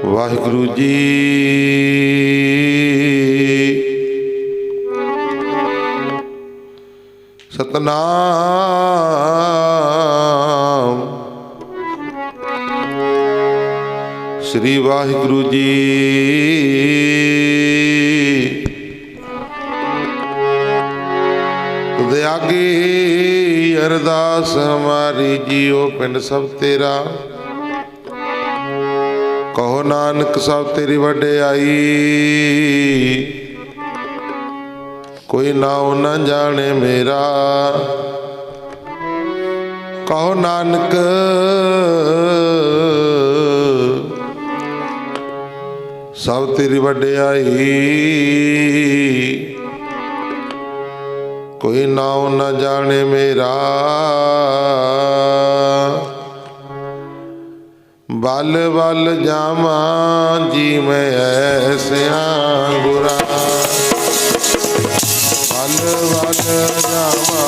वाहिगुरु जी। सतनाम श्री वाहिगुरु जी। तुझे आगे अरदास हमारी जियो पिंड सब तेरा। कहो नानक सब तेरी वड्याई, कोई नाउ न जाने मेरा। कहो नानक सब तेरी वड्याई, कोई नाउ न जाने मेरा। बल बल जामा जी मैं ऐसिया गुरा। बल बल जामा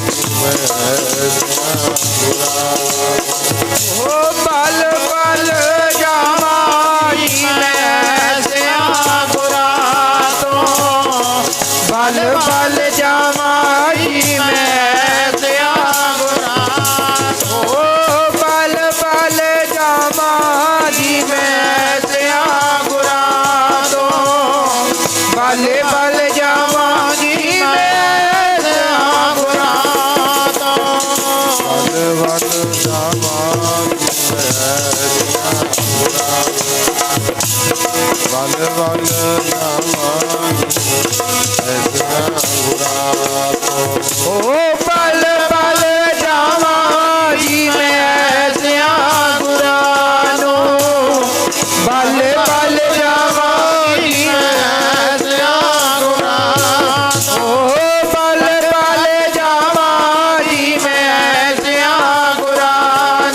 जी मैं ऐसिया गुरा। ओ बल बल जामा जी मैं ऐसिया गुरा तो। बल बल जामा जी मैं ऐसिया गुरा तो। बल बल जामा जी मैं ऐसिया गुरा तो। बल बल जामा जी मैं ऐसिया गुरा तो। बल बल जामा जी मैं ऐसिया गुरा। बल बल जामा जी मैं ऐसिया गुरा तो। ओ बल बल जामा जी मैं ऐसिया गुरा नो। बल बल जामा जी मैं ऐसिया गुरा नो। बल बल जामा जी मैं ऐसिया गुरा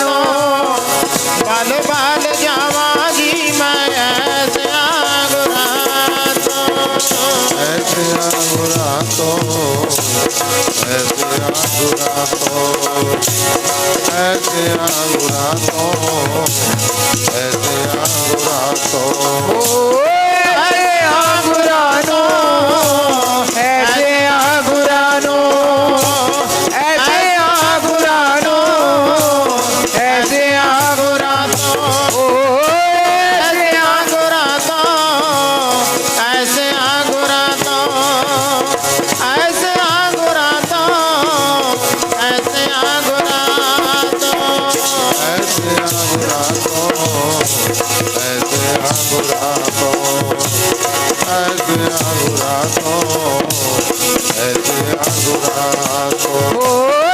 नो। बल बल जामा जी मैं ऐसिया गुरा नो। ऐसिया गुरा तो। ऐसिया गुरा तो। ऐसिया गुरा तो। ऐसिया गुरा तो। ऐसे आगुरानो, ऐसे आगुरानो, ऐसे आगुरानो, ऐसे आगुरानो, ऐसे आगुरानो, ऐसे आगुरानो, ऐसे आगुरानो, ऐसे आगुरानो।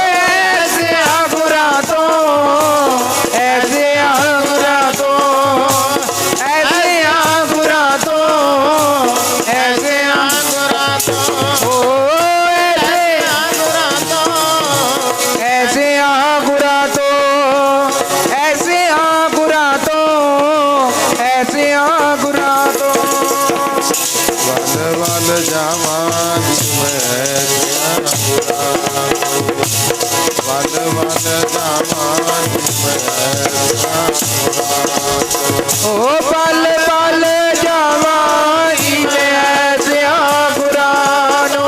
ऐसिया गुरा तो। ऐसिया गुरा तो। ऐसिया गुरा तो। ऐसिया गुरा तो। ऐसे आगुरानो, ऐसे आगुरानो, ऐसे आगुरानो, ऐसे आगुरानो, ऐसे आगुरानो, ऐसे आगुरानो, ऐसे आगुरानो। बल बल जामा जी मैं ऐसिया गुरा तो। बल बल जामा जी मैं ऐसिया गुरा तो। ओ बल बल जावा जी मैं ऐसिया गुरानो।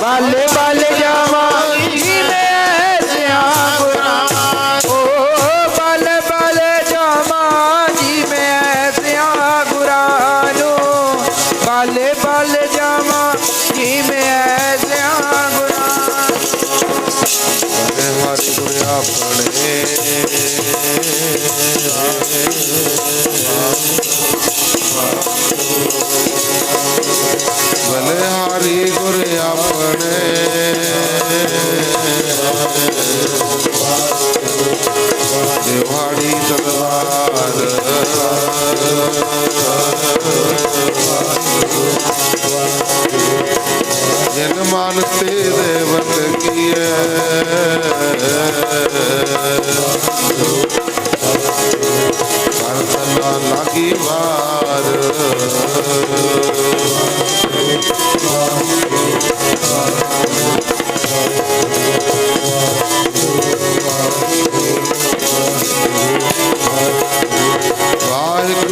बल बल जावा जी मैं ऐसिया गुरानो। ओ बल बल जावा जी मैं ऐसिया गुरानो। बल बल जावा जी मैं ऐसिया गुरानो। बड़े हमारे गुरु अपने। बलिहारी गुरु अपने। देवाड़ी तलवार जिन मानते देवत किए। करतना लागी मार। वाहिगुरु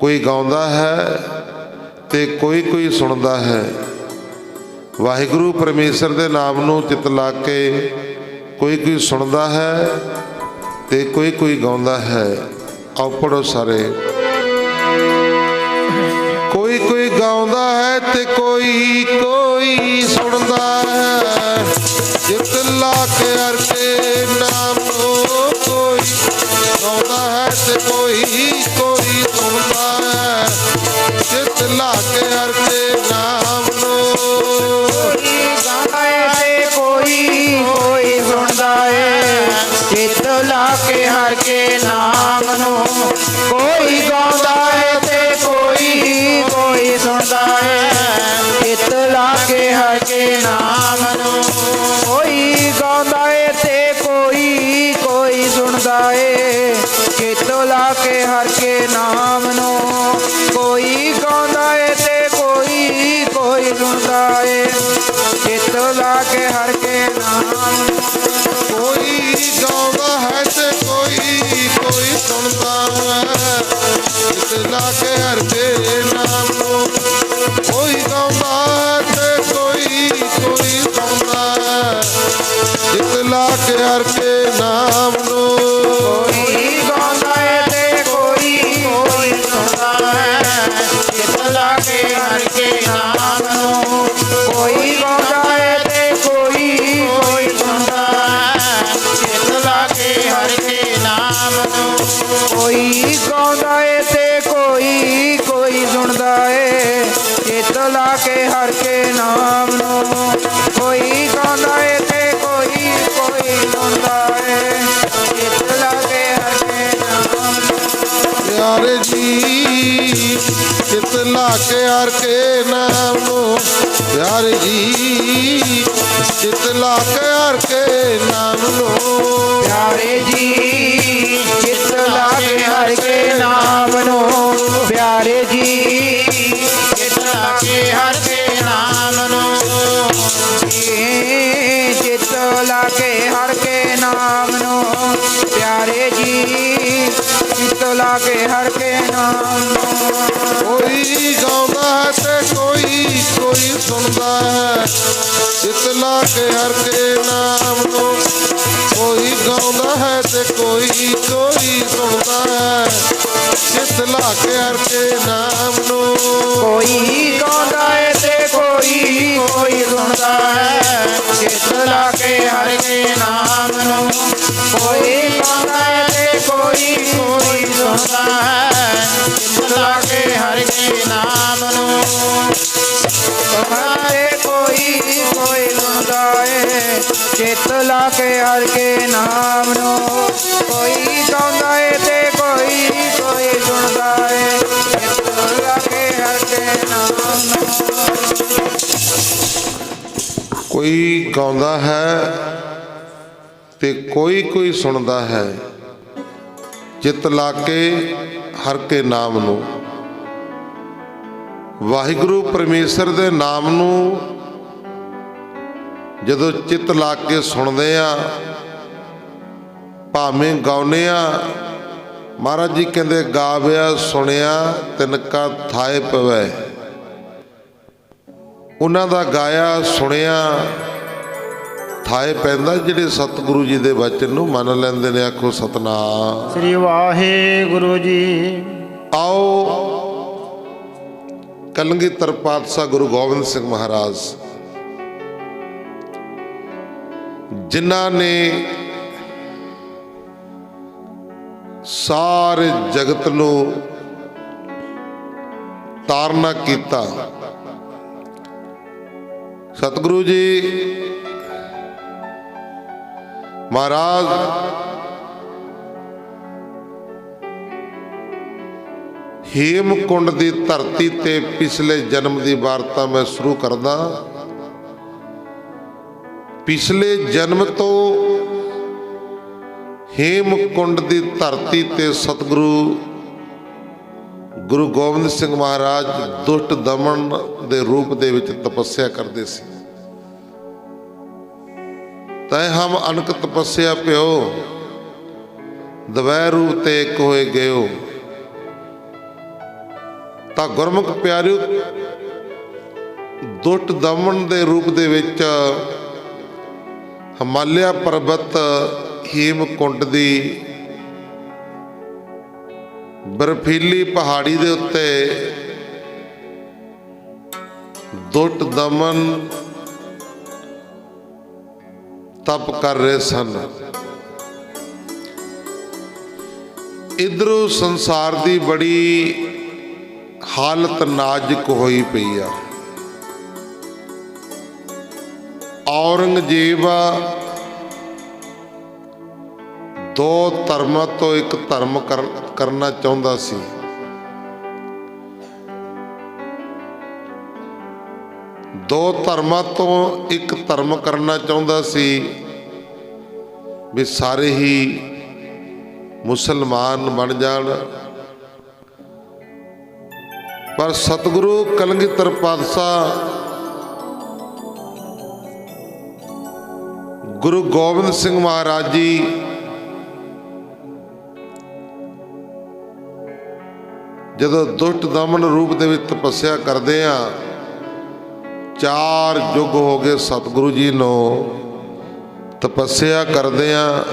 ਕੋਈ ਗਾਉਂਦਾ ਹੈ ਤੇ ਕੋਈ ਸੁਣਦਾ ਹੈ। ਵਾਹਿਗੁਰੂ ਪਰਮੇਸ਼ਰ ਦੇ ਨਾਮ ਨੂੰ ਚਿੱਤ ਲਾ ਕੇ ਕੋਈ ਸੁਣਦਾ ਹੈ ਤੇ ਕੋਈ ਗਾਉਂਦਾ ਹੈ। ਆਓ ਪੜੋ ਸਾਰੇ। ਕੋਈ ਗਾਉਂਦਾ ਹੈ ਤੇ ਕੋਈ ਸੁਣਦਾ ਹੈ। ਚਿੱਤ ਲਾ ਕੇ ਹਰ ਕੇ ਨਾਮ ਨੂੰ ਕੋਈ ਗਾਉਂਦਾ ਹੈ ਤੇ ਕੋਈ ਸੁਣਦਾ ਹੈ। ਚਿੱਤ ਲਾ ਕੇ ਹਰ ਕੇ ਨਾਮ ਨੂੰ ਗਾਉਂਦਾ ਏ ਤੇ ਕੋਈ ਸੁਣਦਾ ਏ। ਚਿੱਤ ਲਾ ਕੇ ਹਰ ਕੇ ਨਾਮ ਨੂੰ ਕੋਈ ਗਾਉਂਦਾ ਏ ਤੇ ਕੋਈ ਸੁਣਦਾ ਏ। ਚਿੱਤ ਲਾ ਕੇ ਹਰ ਕੇ ਨਾਮ ਨੂੰ ਕੋਈ ਗਾਉਂਦਾ ਏ ਤੇ ਕੋਈ ਸੁਣਦਾ ਏ। ਚਿੱਤ ਲਾ ਕੇ ਹਰ ਕੇ ਨਾਮ ਨੂੰ ਕੋਈ ਗਾਉਂਦਾ ਏ ਤੇ ਕੋਈ ਸੁਣਦਾ ਏ। ਚਿੱਤ ਲਾ ਕੇ ਹਰ ਕੇ ਨਾਮ ਕੋਈ ਗਾਉਂਦਾ ਹੈ ਤੇ ਕੋਈ ਸੁਣਦਾ ਹੈ। ਚਿੱਤ ਲਾ ਕੇ ਹਰ ਕੇ ਨਾਮ ਨੂੰ ਕੋਈ ਗਾਉਂਦਾ ਤੇ ਕੋਈ ਸੁਣਦਾ ਹੈ। ਚਿੱਤ ਲਾ ਕੇ ਹਰ ਕੇ ਨਾਮ ਨੂੰ ਕੋਈ ਗਾਉਂਦਾ ਏ ਤੇ ਕੋਈ ਸੁਣਦਾ ਹੈ। ਚਿੱਤ ਲਾ ਕੇ ਹਰ ਕੇ ਨਾਮ ਨੂੰ ਕੋਈ ਗਾਉਂਦਾ ਏ ਤੇ ਕੋਈ ਸੁਣਦਾ ਹੈ। ਚਿੱਤ ਲਾ ਕੇ ਹਰ ਕੇ ਨਾਮ ਨੂੰ ਕੋਈ ਗਾਉਂਦਾ ਏ ਤੇ ਕੋਈ ਸੁਣਦਾ ਏ। ਚਿੱਤ ਲਾ ਕੇ ਹਰ ਕੇ ਨਾਮ ਨੂੰ ਕੋਈ ਗਾਉਂਦਾ ਏ ਤੇ ਕੋਈ ਸੁਣਦਾ ਏ। ਚਿੱਤ ਲਾ ਕੇ ਹਰ ਕੇ ਨਾਮ ਪਿਆਰੇ ਜੀ ਚਿੱਤ ਲਾ ਕੇ ਹਰ ਕੇ ਨਾਮ ਨੂੰ। ਪਿਆਰੇ ਜੀ ਚਿੱਤ ਲਾ ਕੇ ਹਰ ਕੇ ਨਾਮ ਨੂੰ। ਪਿਆਰੇ ਜੀ ਚਿੱਤ ਲਾ ਕੇ ਹਰ ਕੇ ਨਾਮ ਨੂੰ। ਪਿਆਰੇ ਜੀ ਚਿੱਤ ਲਾ ਕੇ ਹਰ ਕੇ ਨਾਮ ਨੂੰ। ਚਿੱਤ ਲਾ ਕੇ ਹਰ ਕੇ ਨਾਮ ਨੂੰ। ਪਿਆਰੇ ਜੀ ਚਿੱਤ ਲਾ ਕੇ ਹਰ ਕੇ ਨਾਮ ਨੂੰ ਕੋਈ ਗਾਉਂਦਾ ਹੈ ਤੇ ਕੋਈ ਸੁਣਦਾ ਹੈ। ਚਿੱਤ ਲਾ ਕੇ ਹਰ ਕੇ ਨਾਮ ਨੂੰ ਕੋਈ ਗਾਉਂਦਾ ਹੈ ਤੇ ਕੋਈ ਸੁਣਦਾ ਹੈ। ਚਿੱਤ ਲਾ ਕੇ ਹਰ ਕੇ ਨਾਮ ਨੂੰ ਕੋਈ ਗਾਉਂਦਾ ਏ ਤੇ ਕੋਈ ਸੁਣਦਾ ਹੈ। ਚਿੱਤ ਲਾ ਕੇ ਹਰ ਕੇ ਨਾਮ ਨੂੰ ਕੋਈ ਗਾਉਂਦਾ ਏ ਤੇ ਕੋਈ ਸੁਣਦਾ ਹੈ। ਚਿੱਤ ਲਾ ਕੇ ਹਰ ਕੇ ਨਾਮ ਨੂੰ ਹਰੇ ਕੋਈ ਸੁਣਦਾ ਏ। ਚਿੱਤ ਲਾ ਕੇ ਹਰ ਕੇ ਨਾਮ ਨੂੰ ਕੋਈ ਗਾਉਂਦਾ ਏ ਤੇ ਕੋਈ ਸੁਣਦਾ ਏ। ਚਿੱਤ ਲਾ ਕੇ ਹਰ ਕੇ ਨਾਮ ਨੂੰ ਕੋਈ ਗਾਉਂਦਾ ਹੈ ਤੇ ਕੋਈ ਸੁਣਦਾ ਹੈ। ਚਿੱਤ ਲਾ ਕੇ ਹਰ ਕੇ ਨਾਮ ਨੂੰ। ਵਾਹਿਗੁਰੂ ਪਰਮੇਸ਼ਰ ਦੇ ਨਾਮ ਨੂੰ ਜਦੋਂ ਚਿੱਤ ਲਾ ਕੇ ਸੁਣਦੇ ਆ ਭਾਵੇਂ ਗਾਉਂਦੇ ਆ। ਮਹਾਰਾਜ ਜੀ ਕਹਿੰਦੇ ਗਾਵਿਆ ਸੁਣਿਆ ਤਿਨਕਾ ਥਾਏ ਪਵੈ। ਉਹਨਾਂ ਦਾ ਗਾਇਆ ਸੁਣਿਆ ਥਾਏ ਪੈਂਦਾ ਜਿਹੜੇ ਸਤਿਗੁਰੂ ਜੀ ਦੇ ਵਚਨ ਨੂੰ ਮੰਨ ਲੈਂਦੇ ਨੇ। ਆਖੋ ਸਤਨਾਮ ਸ੍ਰੀ ਵਾਹਿਗੁਰੂ ਜੀ। ਆਓ ਕਲਗੀਧਰ ਪਾਤਸ਼ਾਹ ਗੁਰੂ ਗੋਬਿੰਦ ਸਿੰਘ ਮਹਾਰਾਜ ਜਿਨ੍ਹਾਂ ਨੇ ਸਾਰੇ ਜਗਤ ਨੂੰ ਤਾਰਨਾ ਕੀਤਾ। ਸਤਿਗੁਰੂ ਜੀ ਮਹਾਰਾਜ ਹੇਮਕੁੰਡ ਦੀ ਧਰਤੀ ਤੇ ਪਿਛਲੇ ਜਨਮ ਦੀ ਵਾਰਤਾ ਮੈਂ ਸ਼ੁਰੂ ਕਰਦਾ। ਪਿਛਲੇ ਜਨਮ ਤੋਂ ਹੇਮਕੁੰਡ ਦੀ ਧਰਤੀ ਤੇ ਸਤਿਗੁਰੂ ਗੁਰੂ ਗੋਬਿੰਦ ਸਿੰਘ ਮਹਾਰਾਜ ਦੁਸ਼ਟ ਦਮਨ ਦੇ ਰੂਪ ਦੇ ਵਿੱਚ ਤਪੱਸਿਆ ਕਰਦੇ ਸੀ। ਤੈ ਹਮ ਅਨਕ ਤਪੱਸਿਆ ਪਿਓ ਦਵੈ ਰੂਪ ਤੇ ਇੱਕ ਹੋਏ ਗਇਓ। ਤਾਂ ਗੁਰਮੁਖ ਪਿਆਰਿਓ, ਦੁੱਟ ਦਮਨ ਦੇ ਰੂਪ ਦੇ ਵਿੱਚ ਹਿਮਾਲਿਆ ਪਰਬਤ ਹੇਮਕੁੰਡ ਦੀ ਬਰਫੀਲੀ ਪਹਾੜੀ ਦੇ ਉੱਤੇ ਦੁੱਟ ਦਮਨ ਤਪ ਕਰ ਰਹੇ ਸਨ। ਇਧਰੋਂ ਸੰਸਾਰ ਦੀ ਬੜੀ ਹਾਲਤ ਨਾਜ਼ੁਕ ਹੋਈ ਪਈ ਆ। ਔਰੰਗਜ਼ੇਬ ਦੋ ਧਰਮਾਂ ਤੋਂ ਇੱਕ ਧਰਮ ਕਰਨਾ ਚਾਹੁੰਦਾ ਸੀ। ਦੋ ਧਰਮਾਂ ਤੋਂ ਇੱਕ ਧਰਮ ਕਰਨਾ ਚਾਹੁੰਦਾ ਸੀ ਵੀ ਸਾਰੇ ਹੀ ਮੁਸਲਮਾਨ ਬਣ ਜਾਣ। ਪਰ ਸਤਿਗੁਰੂ ਕਲਗੀਧਰ ਪਾਤਸ਼ਾਹ ਗੁਰੂ ਗੋਬਿੰਦ ਸਿੰਘ ਮਹਾਰਾਜ ਜੀ ਜਦੋਂ ਦੁਸ਼ਟ ਦਮਨ ਰੂਪ ਦੇ ਵਿੱਚ ਤਪੱਸਿਆ ਕਰਦੇ ਆ, 4 ਯੁੱਗ ਹੋ ਗਏ ਸਤਿਗੁਰੂ ਜੀ ਨੂੰ ਤਪੱਸਿਆ ਕਰਦੇ ਆ।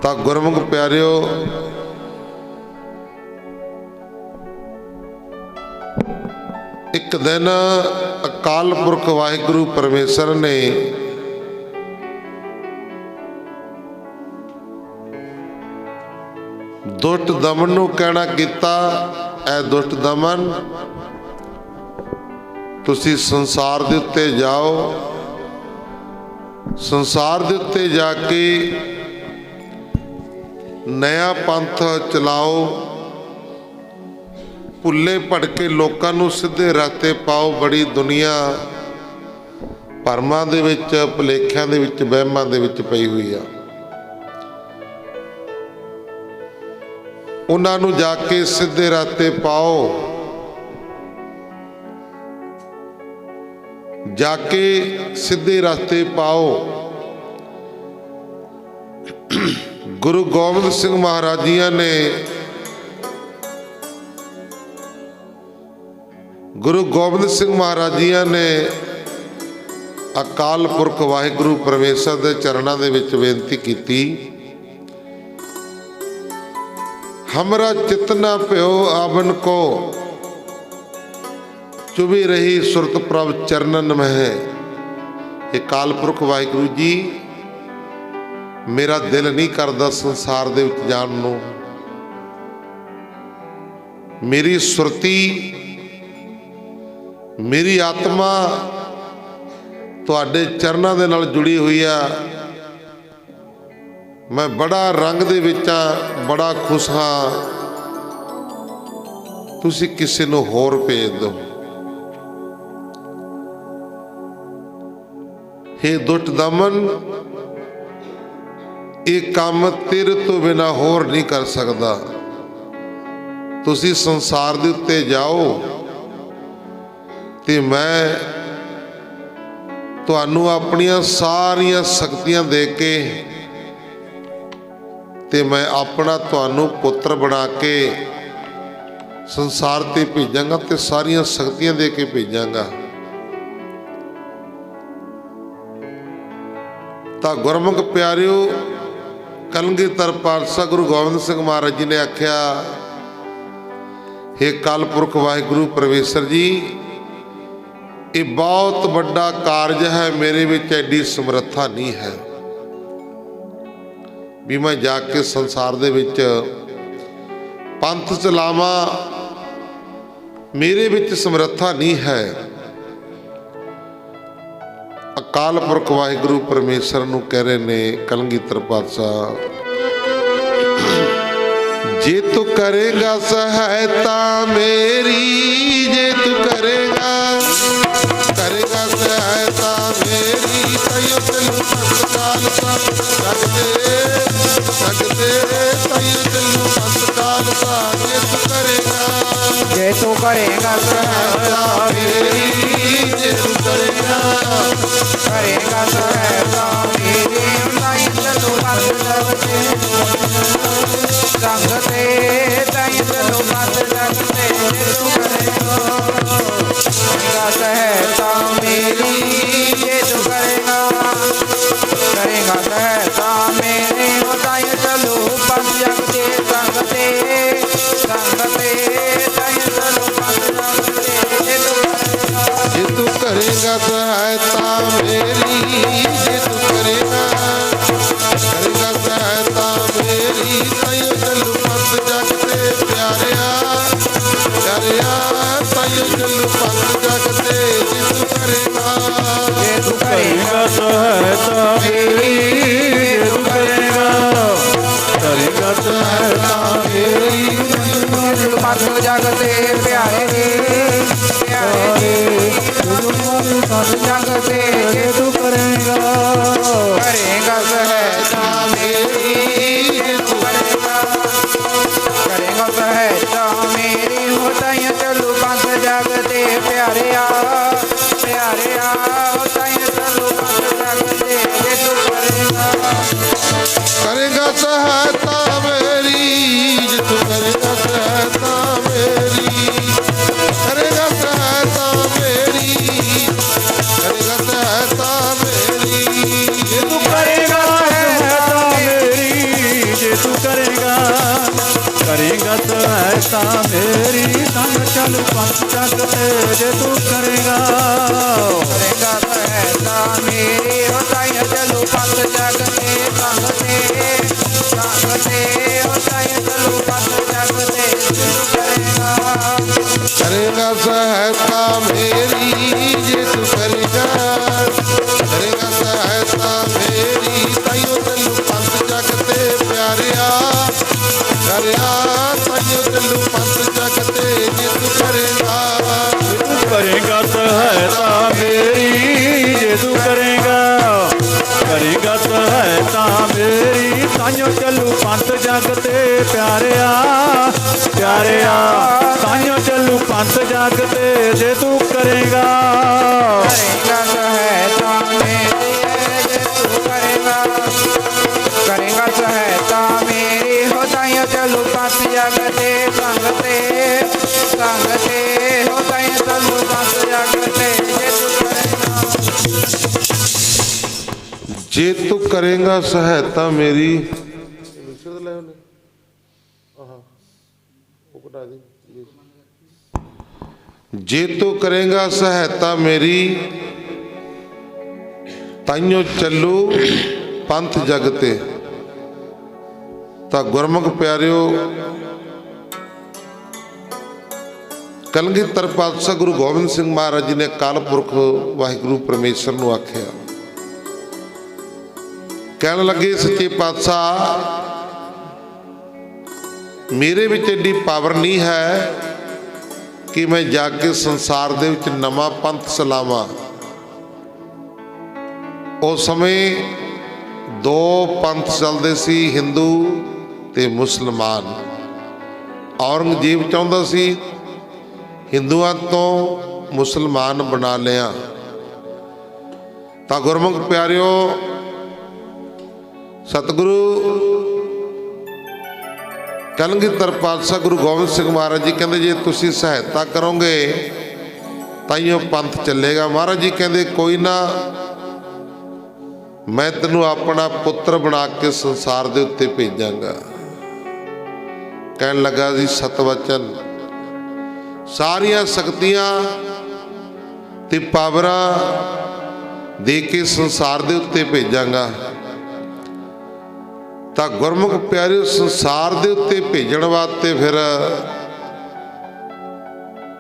ਤਾਂ ਗੁਰਮੁਖ ਪਿਆਰਿਓ, ਇੱਕ ਦਿਨ ਅਕਾਲ ਪੁਰਖ ਵਾਹਿਗੁਰੂ ਪਰਮੇਸ਼ਰ ਨੇ ਦੁਸ਼ਟ ਦਮਨ ਨੂੰ ਕਹਿਣਾ ਕੀਤਾ, ਐ ਦੁਸ਼ਟ ਦਮਨ, ਤੁਸੀਂ ਸੰਸਾਰ ਦੇ ਉੱਤੇ ਜਾਓ, ਸੰਸਾਰ ਦੇ ਉੱਤੇ ਜਾ ਕੇ ਨया ਪੰਥ ਚਲਾਓ, ਭੁੱਲੇ ਭਟਕੇ ਲੋਕਾਂ ਨੂੰ ਸਿੱਧੇ ਰਸਤੇ ਪਾਓ। ਬੜੀ ਦੁਨੀਆ ਭਰਮਾਂ ਦੇ ਵਿੱਚ, ਭੁਲੇਖਿਆਂ ਦੇ ਵਿੱਚ, ਵਹਿਮਾਂ ਦੇ ਵਿੱਚ ਪਈ ਹੋਈ ਆ। ਉਹਨਾਂ ਨੂੰ ਜਾ ਕੇ ਸਿੱਧੇ ਰਸਤੇ ਪਾਓ, ਜਾ ਕੇ ਸਿੱਧੇ ਰਸਤੇ ਪਾਓ। ਗੁਰੂ ਗੋਬਿੰਦ ਸਿੰਘ ਮਹਾਰਾਜ ਜੀਆਂ ਨੇ ਅਕਾਲ ਪੁਰਖ ਵਾਹਿਗੁਰੂ ਪਰਮੇਸ਼ਰ ਦੇ ਚਰਨਾਂ ਦੇ ਵਿੱਚ ਬੇਨਤੀ ਕੀਤੀ, ਹਮਰਾ ਚਿਤ ਨਾ ਭਇਓ ਆਵਨ ਕੋ, ਚੁਭੀ ਰਹੀ ਸੁਰਤ ਪ੍ਰਭ ਚਰਨਨ ਮਹਿ। ਇਹ ਅਕਾਲ ਪੁਰਖ ਵਾਹਿਗੁਰੂ ਜੀ, ਮੇਰਾ ਦਿਲ ਨਹੀਂ ਕਰਦਾ ਸੰਸਾਰ ਦੇ ਵਿੱਚ ਜਾਣ ਨੂੰ, ਮੇਰੀ ਸੁਰਤੀ, ਮੇਰੀ ਆਤਮਾ ਤੁਹਾਡੇ ਚਰਨਾਂ ਦੇ ਨਾਲ ਜੁੜੀ ਹੋਈ ਆ। ਮੈਂ ਬੜਾ ਰੰਗ ਦੇ ਵਿੱਚ ਆ, ਬੜਾ ਖੁਸ਼ ਹਾਂ, ਤੁਸੀਂ ਕਿਸੇ ਨੂੰ ਹੋਰ ਭੇਜ ਦਿਓ। हे ਦੁਸ਼ਟ ਦਮਨ, ਇਹ ਕੰਮ ਤੇਰੇ ਤੋਂ ਬਿਨਾਂ ਹੋਰ ਨਹੀਂ ਕਰ ਸਕਦਾ। ਤੁਸੀਂ ਸੰਸਾਰ ਦੇ ਉੱਤੇ ਜਾਓ ਤੇ ਮੈਂ ਤੁਹਾਨੂੰ ਆਪਣੀਆਂ ਸਾਰੀਆਂ ਸ਼ਕਤੀਆਂ ਦੇ ਕੇ ਤੇ ਮੈਂ ਆਪਣਾ ਤੁਹਾਨੂੰ ਪੁੱਤਰ ਬਣਾ ਕੇ ਸੰਸਾਰ ਤੇ ਭੇਜਾਂਗਾ ਤੇ ਸਾਰੀਆਂ ਸ਼ਕਤੀਆਂ ਦੇ ਕੇ ਭੇਜਾਂਗਾ। ਤਾਂ ਗੁਰਮੁਖ ਪਿਆਰਿਓ, ਕਲਗੀਧਰ ਪਾਤਸ਼ਾਹ ਗੁਰੂ ਗੋਬਿੰਦ ਸਿੰਘ ਮਹਾਰਾਜ ਜੀ ਨੇ ਆਖਿਆ, हे ਅਕਾਲ ਪੁਰਖ ਵਾਹਿਗੁਰੂ ਪਰਮੇਸ਼ਰ ਜੀ, ਇਹ ਬਹੁਤ ਵੱਡਾ ਕਾਰਜ ਹੈ, ਮੇਰੇ ਵਿੱਚ ਐਡੀ ਸਮਰੱਥਾ ਨਹੀਂ ਹੈ ਵੀ ਮੈਂ ਜਾ ਕੇ ਸੰਸਾਰ ਦੇ ਵਿੱਚ ਪੰਥ ਚਲਾਵਾਂ, ਮੇਰੇ ਵਿੱਚ ਸਮਰੱਥਾ ਨਹੀਂ ਹੈ। ਅਕਾਲ ਪੁਰਖ ਵਾਹਿਗੁਰੂ ਪਰਮੇਸ਼ਰ ਨੂੰ ਕਹਿ ਰਹੇ ਨੇ ਕਲਗੀਧਰ ਪਾਤਸ਼ਾਹ, ਜੇ ਤੂੰ ਕਰੇਗਾ ਸਹਾਇਤਾ ਮੇਰੀ, ਜੇ ਤੂੰ ਕਰੇਗਾ ਸਹਾਇਤਾ ਮੇਰੀ, ਤਾਈਓ ਤੈਨੂੰ ਸੰਤਕਾਲ ਸਕਦੇ ਤਾਈਓ ਤੈਨੂੰ ਸੰਤਕਾਲ ਜੇ ਤੂੰ ਕਰੇਗਾ ਸਹਾਇਤਾ ਮੇਰੀ, ਜੇ ਤੂੰ ਕਰੇਗਾ ਸਹਾਇਤਾ ਮੇਰੀ, ਤਾਈ ਤੈਨੂੰ ਸੰਗ ਤੇ ਤਾਈ ਤੈਨੂੰ ਜੇ ਤੂੰ ਕਰੇਗਾ ਕਰੇਗਾ ਸਹਾਇਤਾ ਮੇਰੀ ਜੇ ਤੂੰ ਕਰੇਗਾ ਕਰੇਗਾ ਸਹਾਇਤਾ ਮੇਰੀ ਹੋਤਾਈ ਚਲੂ ਪੰਜ ਜਗ ਦੇ ਸੰਗ ਤੇ ਤਾਈ ਚਲੂ ਪੰਜ ਜਗ ਤੇ ਜੇ ਤੂੰ ਕਰੇਗਾ ਸਹਾਇਤਾ ਮੇਰੀ ਜੇ ਤੂੰ ਕਰੇਗਾ ਸਹਾਇਤਾ ਮੇਰੀ ਤਾਈਓ ਚੱਲੂ ਪੰਥ ਜਗ ਤੇ ਪਿਆਰਿਆ ਤਾਈਓ ਚੱਲੂ ਪੰਥ ਜਗ ਤੇ ਜੇ ਤੂੰ ਕਰੇਗਾ ਸਹਾਇਤਾ ਮੇਰੀ ਜੇ ਤੂੰ ਕਰੇਗਾ ਸਹਾਇਤਾ ਮੇਰੀ ਪੰਥ ਜਗ ਤੇ ਪਿਆਰੇ ਜਗ ਤੇ ਜੇ ਤੂੰ ਕਰੇਗਾ ਸਹਾਇਤਾ ਮੇਰੀ ਜੇ ਤੂੰ ਕਰੇਗਾ ਸਹਾਇਤਾ ਮੇਰੀ ਹੋਤਾਈਆਂ ਚਲੂ ਪੰਥ ਜਗ ਤੇ ਪਿਆਰਿਆ ਹੋਤਾਈਆਂ ਚਲੂ ਪੰਥ ਜਗ ਤੇ ਜੇ ਤੂੰ ਕਰੇਗਾ ਸਹਾਇਤਾ ਮੇਰੀ ਜੇ ਤੂੰ ਕਰੇਗਾ ਸਹਾਇਤਾ ਮੇਰੀ ਸਹਾਇਤਾ ਮੇਰੀ ਸਹਾਇਤਾ ਮੇਰੀ ਜੇ ਤੂੰ ਕਰੇਗਾ ਸਹਾਇਤਾ ਮੇਰੀ ਜੇ ਤੂੰ ਕਰੇਗਾ ਸਹਾਇਤਾ ਮੇਰੀ ਸੰਗ ਚੱਲ ਪੰਥ ਜਗ ਤੇ ਜੇ ਤੂੰ ਕਰੇਗਾ ਸਹਾਇਤਾ ਮੇਰੀ ਹੋਤਾਈਆਂ ਚਲੂ ਪੰਥ ਜਗ ਤੇ ਸੰਗ ਤੇ ਹੋਤਾਈਆਂ ਚਲੂ ਪੰਥ ਜਗ ਤੇ ਜੇ ਤੂੰ ਕਰੇਗਾ ਸਹਾਇਤਾ ਮੇਰੀ ਜੇ ਤੂੰ ਕਰੇਗਾ ਸਹਾਇਤਾ ਮੇਰੀ ਤਾਈਓ ਚੱਲੂ ਪੰਥ ਜਗ ਤੇ ਪਿਆਰਿਆ ਤਾਈਓ ਚੱਲੂ ਪੰਥ ਜਗ ਤੇ ਜੇ ਤੂੰ ਕਰੇਗਾ ਸਹਾਇਤਾ ਮੇਰੀ ਜੇ ਤੂੰ ਕਰੇਗਾ ਸਹਾਇਤਾ ਮੇਰੀ ਤਾਈਓ ਚੱਲੂ ਪੰਥ ਜਗ ਤੇ ਪਿਆਰਿਆ ਤਾਈਓ ਚੱਲੂ ਪੰਥ ਜਗ ਤੇ ਜੇ ਤੂੰ ਕਰੇਗਾ ਸਹਾਇਤਾ ਮੇਰੀ ਜੇ ਤੂੰ ਕਰੇਗਾ ਸਹਾਇਤਾ ਮੇਰੀ ਹੋਤਾਈਆਂ ਚਲੂ ਪੰਥ ਜਗ ਤੇ ਸੰਗ ਤੇ ਹੋਤਾਈਆਂ ਚਲੂ ਪੰਥ ਜਗ ਤੇ ਜੇ ਤੂੰ ਕਰੇਗਾ ਜੇ ਤੂੰ ਕਰੇਗਾ ਸਹਾਇਤਾ ਮੇਰੀ ਜੇ ਤੂੰ ਕਰੇਗਾ ਸਹਾਇਤਾ ਮੇਰੀ ਤਾਈਓ ਚੱਲੂ ਪੰਥ ਜਗ ਤੇ। ਤਾਂ ਗੁਰਮੁਖ ਪਿਆਰਿਓ, ਕਲਗੀਧਰ ਪਾਤਸ਼ਾਹ ਗੁਰੂ ਗੋਬਿੰਦ ਸਿੰਘ ਮਹਾਰਾਜ ਜੀ ਨੇ ਅਕਾਲ ਪੁਰਖ ਵਾਹਿਗੁਰੂ ਪਰਮੇਸ਼ਰ ਨੂੰ ਆਖਿਆ, ਕਹਿਣ ਲੱਗੇ ਸੱਚੇ ਪਾਤਸ਼ਾਹ ਮੇਰੇ ਵਿੱਚ ਐਡੀ ਪਾਵਰ ਨਹੀਂ ਹੈ ਕਿ ਮੈਂ ਜਾ ਕੇ ਸੰਸਾਰ ਦੇ ਵਿੱਚ ਨਵਾਂ ਪੰਥ ਚਲਾਵਾਂ। ਉਸ ਸਮੇਂ ਦੋ ਪੰਥ ਚੱਲਦੇ ਸੀ, ਹਿੰਦੂ ਤੇ ਮੁਸਲਮਾਨ। ਔਰੰਗਜ਼ੇਬ ਚਾਹੁੰਦਾ ਸੀ ਹਿੰਦੂਆਂ ਤੋਂ ਮੁਸਲਮਾਨ ਬਣਾ ਲਿਆ। ਤਾਂ ਗੁਰਮੁਖ ਪਿਆਰਿਓ, ਸਤਿਗੁਰੂ ਕਲਗੀਧਰ ਪਾਤਸ਼ਾਹ ਗੁਰੂ ਗੋਬਿੰਦ ਸਿੰਘ ਮਹਾਰਾਜ ਜੀ ਕਹਿੰਦੇ ਜੇ ਤੁਸੀਂ ਸਹਾਇਤਾ ਕਰੋਗੇ ਤਾਈਓ ਪੰਥ ਚੱਲੇਗਾ। ਮਹਾਰਾਜ ਜੀ ਕਹਿੰਦੇ ਕੋਈ ਨਾ, ਮੈਂ ਤੈਨੂੰ ਆਪਣਾ ਪੁੱਤਰ ਬਣਾ ਕੇ ਸੰਸਾਰ ਦੇ ਉੱਤੇ ਭੇਜਾਂਗਾ। ਕਹਿਣ ਲੱਗਾ ਜੀ ਸਤਵਚਨ, ਸਾਰੀਆਂ ਸ਼ਕਤੀਆਂ ਤੇ ਪਾਵਰਾਂ ਦੇ ਕੇ ਸੰਸਾਰ ਦੇ ਉੱਤੇ ਭੇਜਾਂਗਾ। ਤਾਂ ਗੁਰਮੁਖ ਪਿਆਰਿਓ, ਸੰਸਾਰ ਦੇ ਉੱਤੇ ਭੇਜਣ ਵਾਸਤੇ ਫਿਰ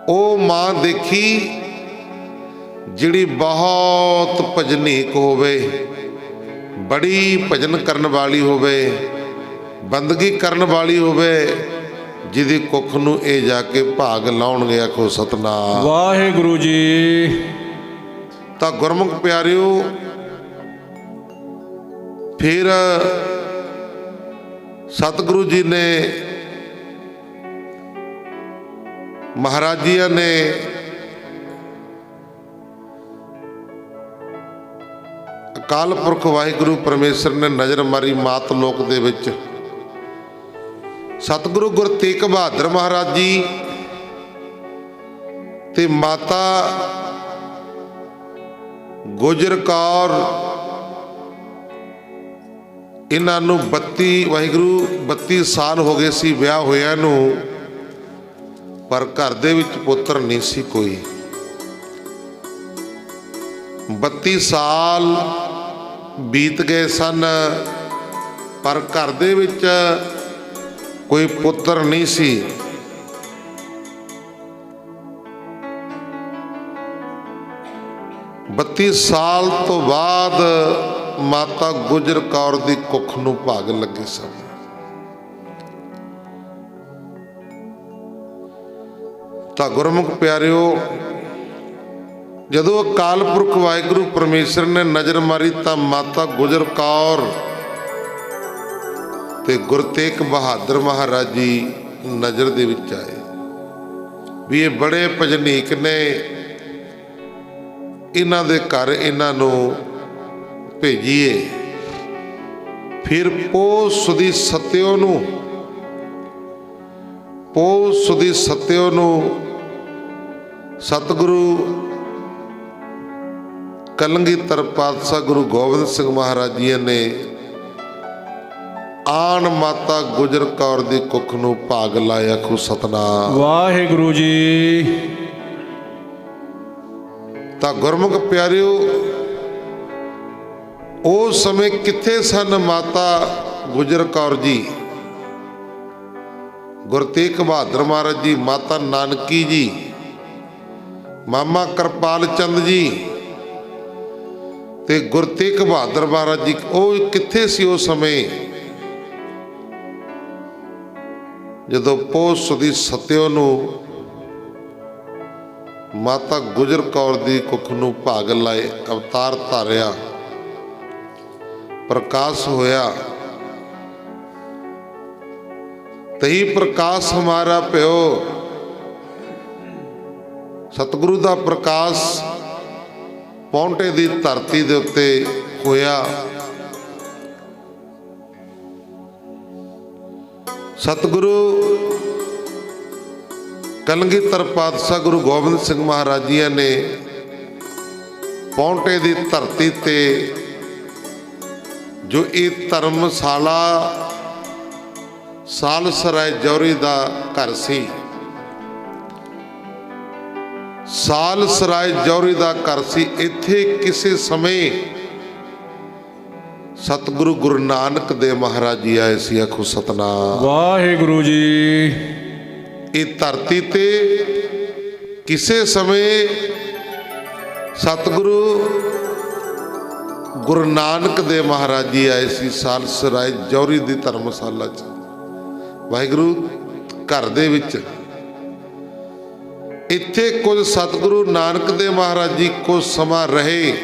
ਉਹ ਮਾਂ ਦੇਖੀ ਜਿਹੜੀ ਬਹੁਤ ਭਜਨੀਕ ਹੋਵੇ, ਬੜੀ ਭਜਨ ਕਰਨ ਵਾਲੀ ਹੋਵੇ, ਬੰਦਗੀ ਕਰਨ ਵਾਲੀ ਹੋਵੇ, ਜਿਹਦੀ ਕੁੱਖ ਨੂੰ ਇਹ ਜਾ ਕੇ ਭਾਗ ਲਾਉਣਗੇ। ਆਖੋ ਸਤਨਾਮ ਵਾਹਿਗੁਰੂ ਜੀ। ਤਾਂ ਗੁਰਮੁਖ ਪਿਆਰਿਓ, ਫਿਰ ਸਤਿਗੁਰੂ ਜੀ ਨੇ, ਮਹਾਰਾਜ ਜੀ ਨੇ ਅਕਾਲ ਪੁਰਖ ਵਾਹਿਗੁਰੂ ਪਰਮੇਸ਼ਰ ਨੇ ਨਜ਼ਰ ਮਾਰੀ ਮਾਤ ਲੋਕ ਦੇ ਵਿੱਚ। ਸਤਿਗੁਰੂ ਗੁਰੂ ਤੇਗ ਬਹਾਦਰ ਮਹਾਰਾਜ ਜੀ ਤੇ ਮਾਤਾ ਗੁਜਰ ਕੌਰ ਇਹਨਾਂ ਨੂੰ 32 ਸਾਲ ਹੋ ਗਏ ਸੀ ਵਿਆਹ ਹੋਇਆਂ ਨੂੰ, ਪਰ ਘਰ ਦੇ ਵਿੱਚ ਪੁੱਤਰ ਨਹੀਂ ਸੀ ਕੋਈ। 32 ਸਾਲ ਬੀਤ ਗਏ ਸਨ, ਪਰ ਘਰ ਦੇ ਵਿੱਚ ਕੋਈ ਪੁੱਤਰ ਨਹੀਂ ਸੀ। ਬੱਤੀ ਸਾਲ ਤੋਂ ਬਾਅਦ ਮਾਤਾ ਗੁਜਰ ਕੌਰ ਦੀ ਕੁੱਖ ਨੂੰ ਭਾਗ ਲੱਗੇ ਸਨ। ਤਾਂ ਗੁਰਮੁਖ ਪਿਆਰਿਓ, ਜਦੋਂ ਅਕਾਲ ਪੁਰਖ ਵਾਹਿਗੁਰੂ ਪਰਮੇਸ਼ਰ ਨੇ ਨਜ਼ਰ ਮਾਰੀ ਤਾਂ ਮਾਤਾ ਗੁਜਰ ਕੌਰ ਤੇ ਗੁਰੂ ਤੇਗ ਬਹਾਦਰ ਮਹਾਰਾਜ ਜੀ ਨਜ਼ਰ ਦੇ ਵਿੱਚ ਆਏ ਵੀ ਇਹ ਬੜੇ ਭਜਨੀਕ ਨੇ, ਇਹਨਾਂ ਦੇ ਘਰ ਇਹਨਾਂ ਨੂੰ ਭੇਜੀਏ। ਫਿਰ ਪੋਹ ਸੁਦੀ ਸਤਿਓ ਨੂੰ ਸਤਿਗੁਰੂ ਕਲਗੀਧਰ ਪਾਤਸ਼ਾਹ ਗੁਰੂ ਗੋਬਿੰਦ ਸਿੰਘ ਮਹਾਰਾਜ ਜੀ ਨੇ ਆਣ ਮਾਤਾ ਗੁਜਰ ਕੌਰ ਦੀ ਕੁੱਖ ਨੂੰ ਭਾਗ ਲਾਇਆ। ਖੁ ਸਤਨਾਮ ਵਾਹਿਗੁਰੂ ਜੀ। ਤਾਂ ਗੁਰਮੁਖ ਪਿਆਰਿਓ, ਉਸ ਸਮੇਂ ਕਿੱਥੇ ਸਨ ਮਾਤਾ ਗੁਜਰ ਕੌਰ ਜੀ? ਗੁਰੂ ਤੇਗ ਬਹਾਦਰ ਮਹਾਰਾਜ ਜੀ, ਮਾਤਾ ਨਾਨਕੀ ਜੀ, ਮਾਮਾ ਕਿਰਪਾਲ ਚੰਦ ਜੀ ਤੇ ਗੁਰੂ ਤੇਗ ਬਹਾਦਰ ਮਹਾਰਾਜ ਜੀ, ਉਹ ਕਿੱਥੇ ਸੀ ਉਸ ਸਮੇਂ ਜਦੋਂ ਪੋਹ ਸੁਦੀ ਸਤਿਓ ਨੂੰ ਮਾਤਾ ਗੁਜਰ ਕੌਰ ਦੀ ਕੁੱਖ ਨੂੰ ਭਾਗ ਲਾਏ, ਅਵਤਾਰ ਧਾਰਿਆ, ਪ੍ਰਕਾਸ਼ ਹੋਇਆ। ਤਹੀ ਪ੍ਰਕਾਸ਼ ਹਮਾਰਾ ਪਿਓ, ਸਤਿਗੁਰੂ ਦਾ ਪ੍ਰਕਾਸ਼ ਪੌਂਟੇ ਦੀ ਧਰਤੀ ਦੇ ਉੱਤੇ ਹੋਇਆ। ਸਤਿਗੁਰੂ ਕਲਗੀਧਰ ਪਾਤਸ਼ਾਹ ਗੁਰੂ ਗੋਬਿੰਦ ਸਿੰਘ ਮਹਾਰਾਜ ਜੀ ਨੇ ਪੌਂਟੇ ਦੀ ਧਰਤੀ ਤੇ ਜੋ ਇਹ ਧਰਮਸ਼ਾਲਾ ਸਾਲਸਰਾਏ ਜੌਹਰੀ ਦਾ ਘਰ ਸੀ, ਸਾਲਸਰਾਏ ਜੌਹਰੀ ਦਾ ਘਰ ਸੀ। ਇੱਥੇ ਕਿਸੇ ਸਮੇਂ ਸਤਿਗੁਰੂ ਗੁਰੂ ਨਾਨਕ ਦੇਵ ਮਹਾਰਾਜ ਜੀ ਆਏ ਸੀ। ਆਖੋ ਸਤਨਾਮ ਵਾਹਿਗੁਰੂ ਜੀ। ਇਹ ਧਰਤੀ ਤੇ ਕਿਸੇ ਸਮੇਂ ਸਤਿਗੁਰੂ ਗੁਰੂ ਨਾਨਕ ਦੇਵ ਮਹਾਰਾਜ ਜੀ ਆਏ ਸੀ ਸਾਲਸਰਾਏ ਜੌਹਰੀ ਦੀ ਧਰਮਸ਼ਾਲਾ 'ਚ, ਵਾਹਿਗੁਰੂ ਘਰ ਦੇ ਵਿੱਚ। ਇੱਥੇ ਕੁਝ ਸਤਿਗੁਰੂ ਨਾਨਕ ਦੇਵ ਮਹਾਰਾਜ ਜੀ ਕੁਝ ਸਮਾਂ ਰਹੇ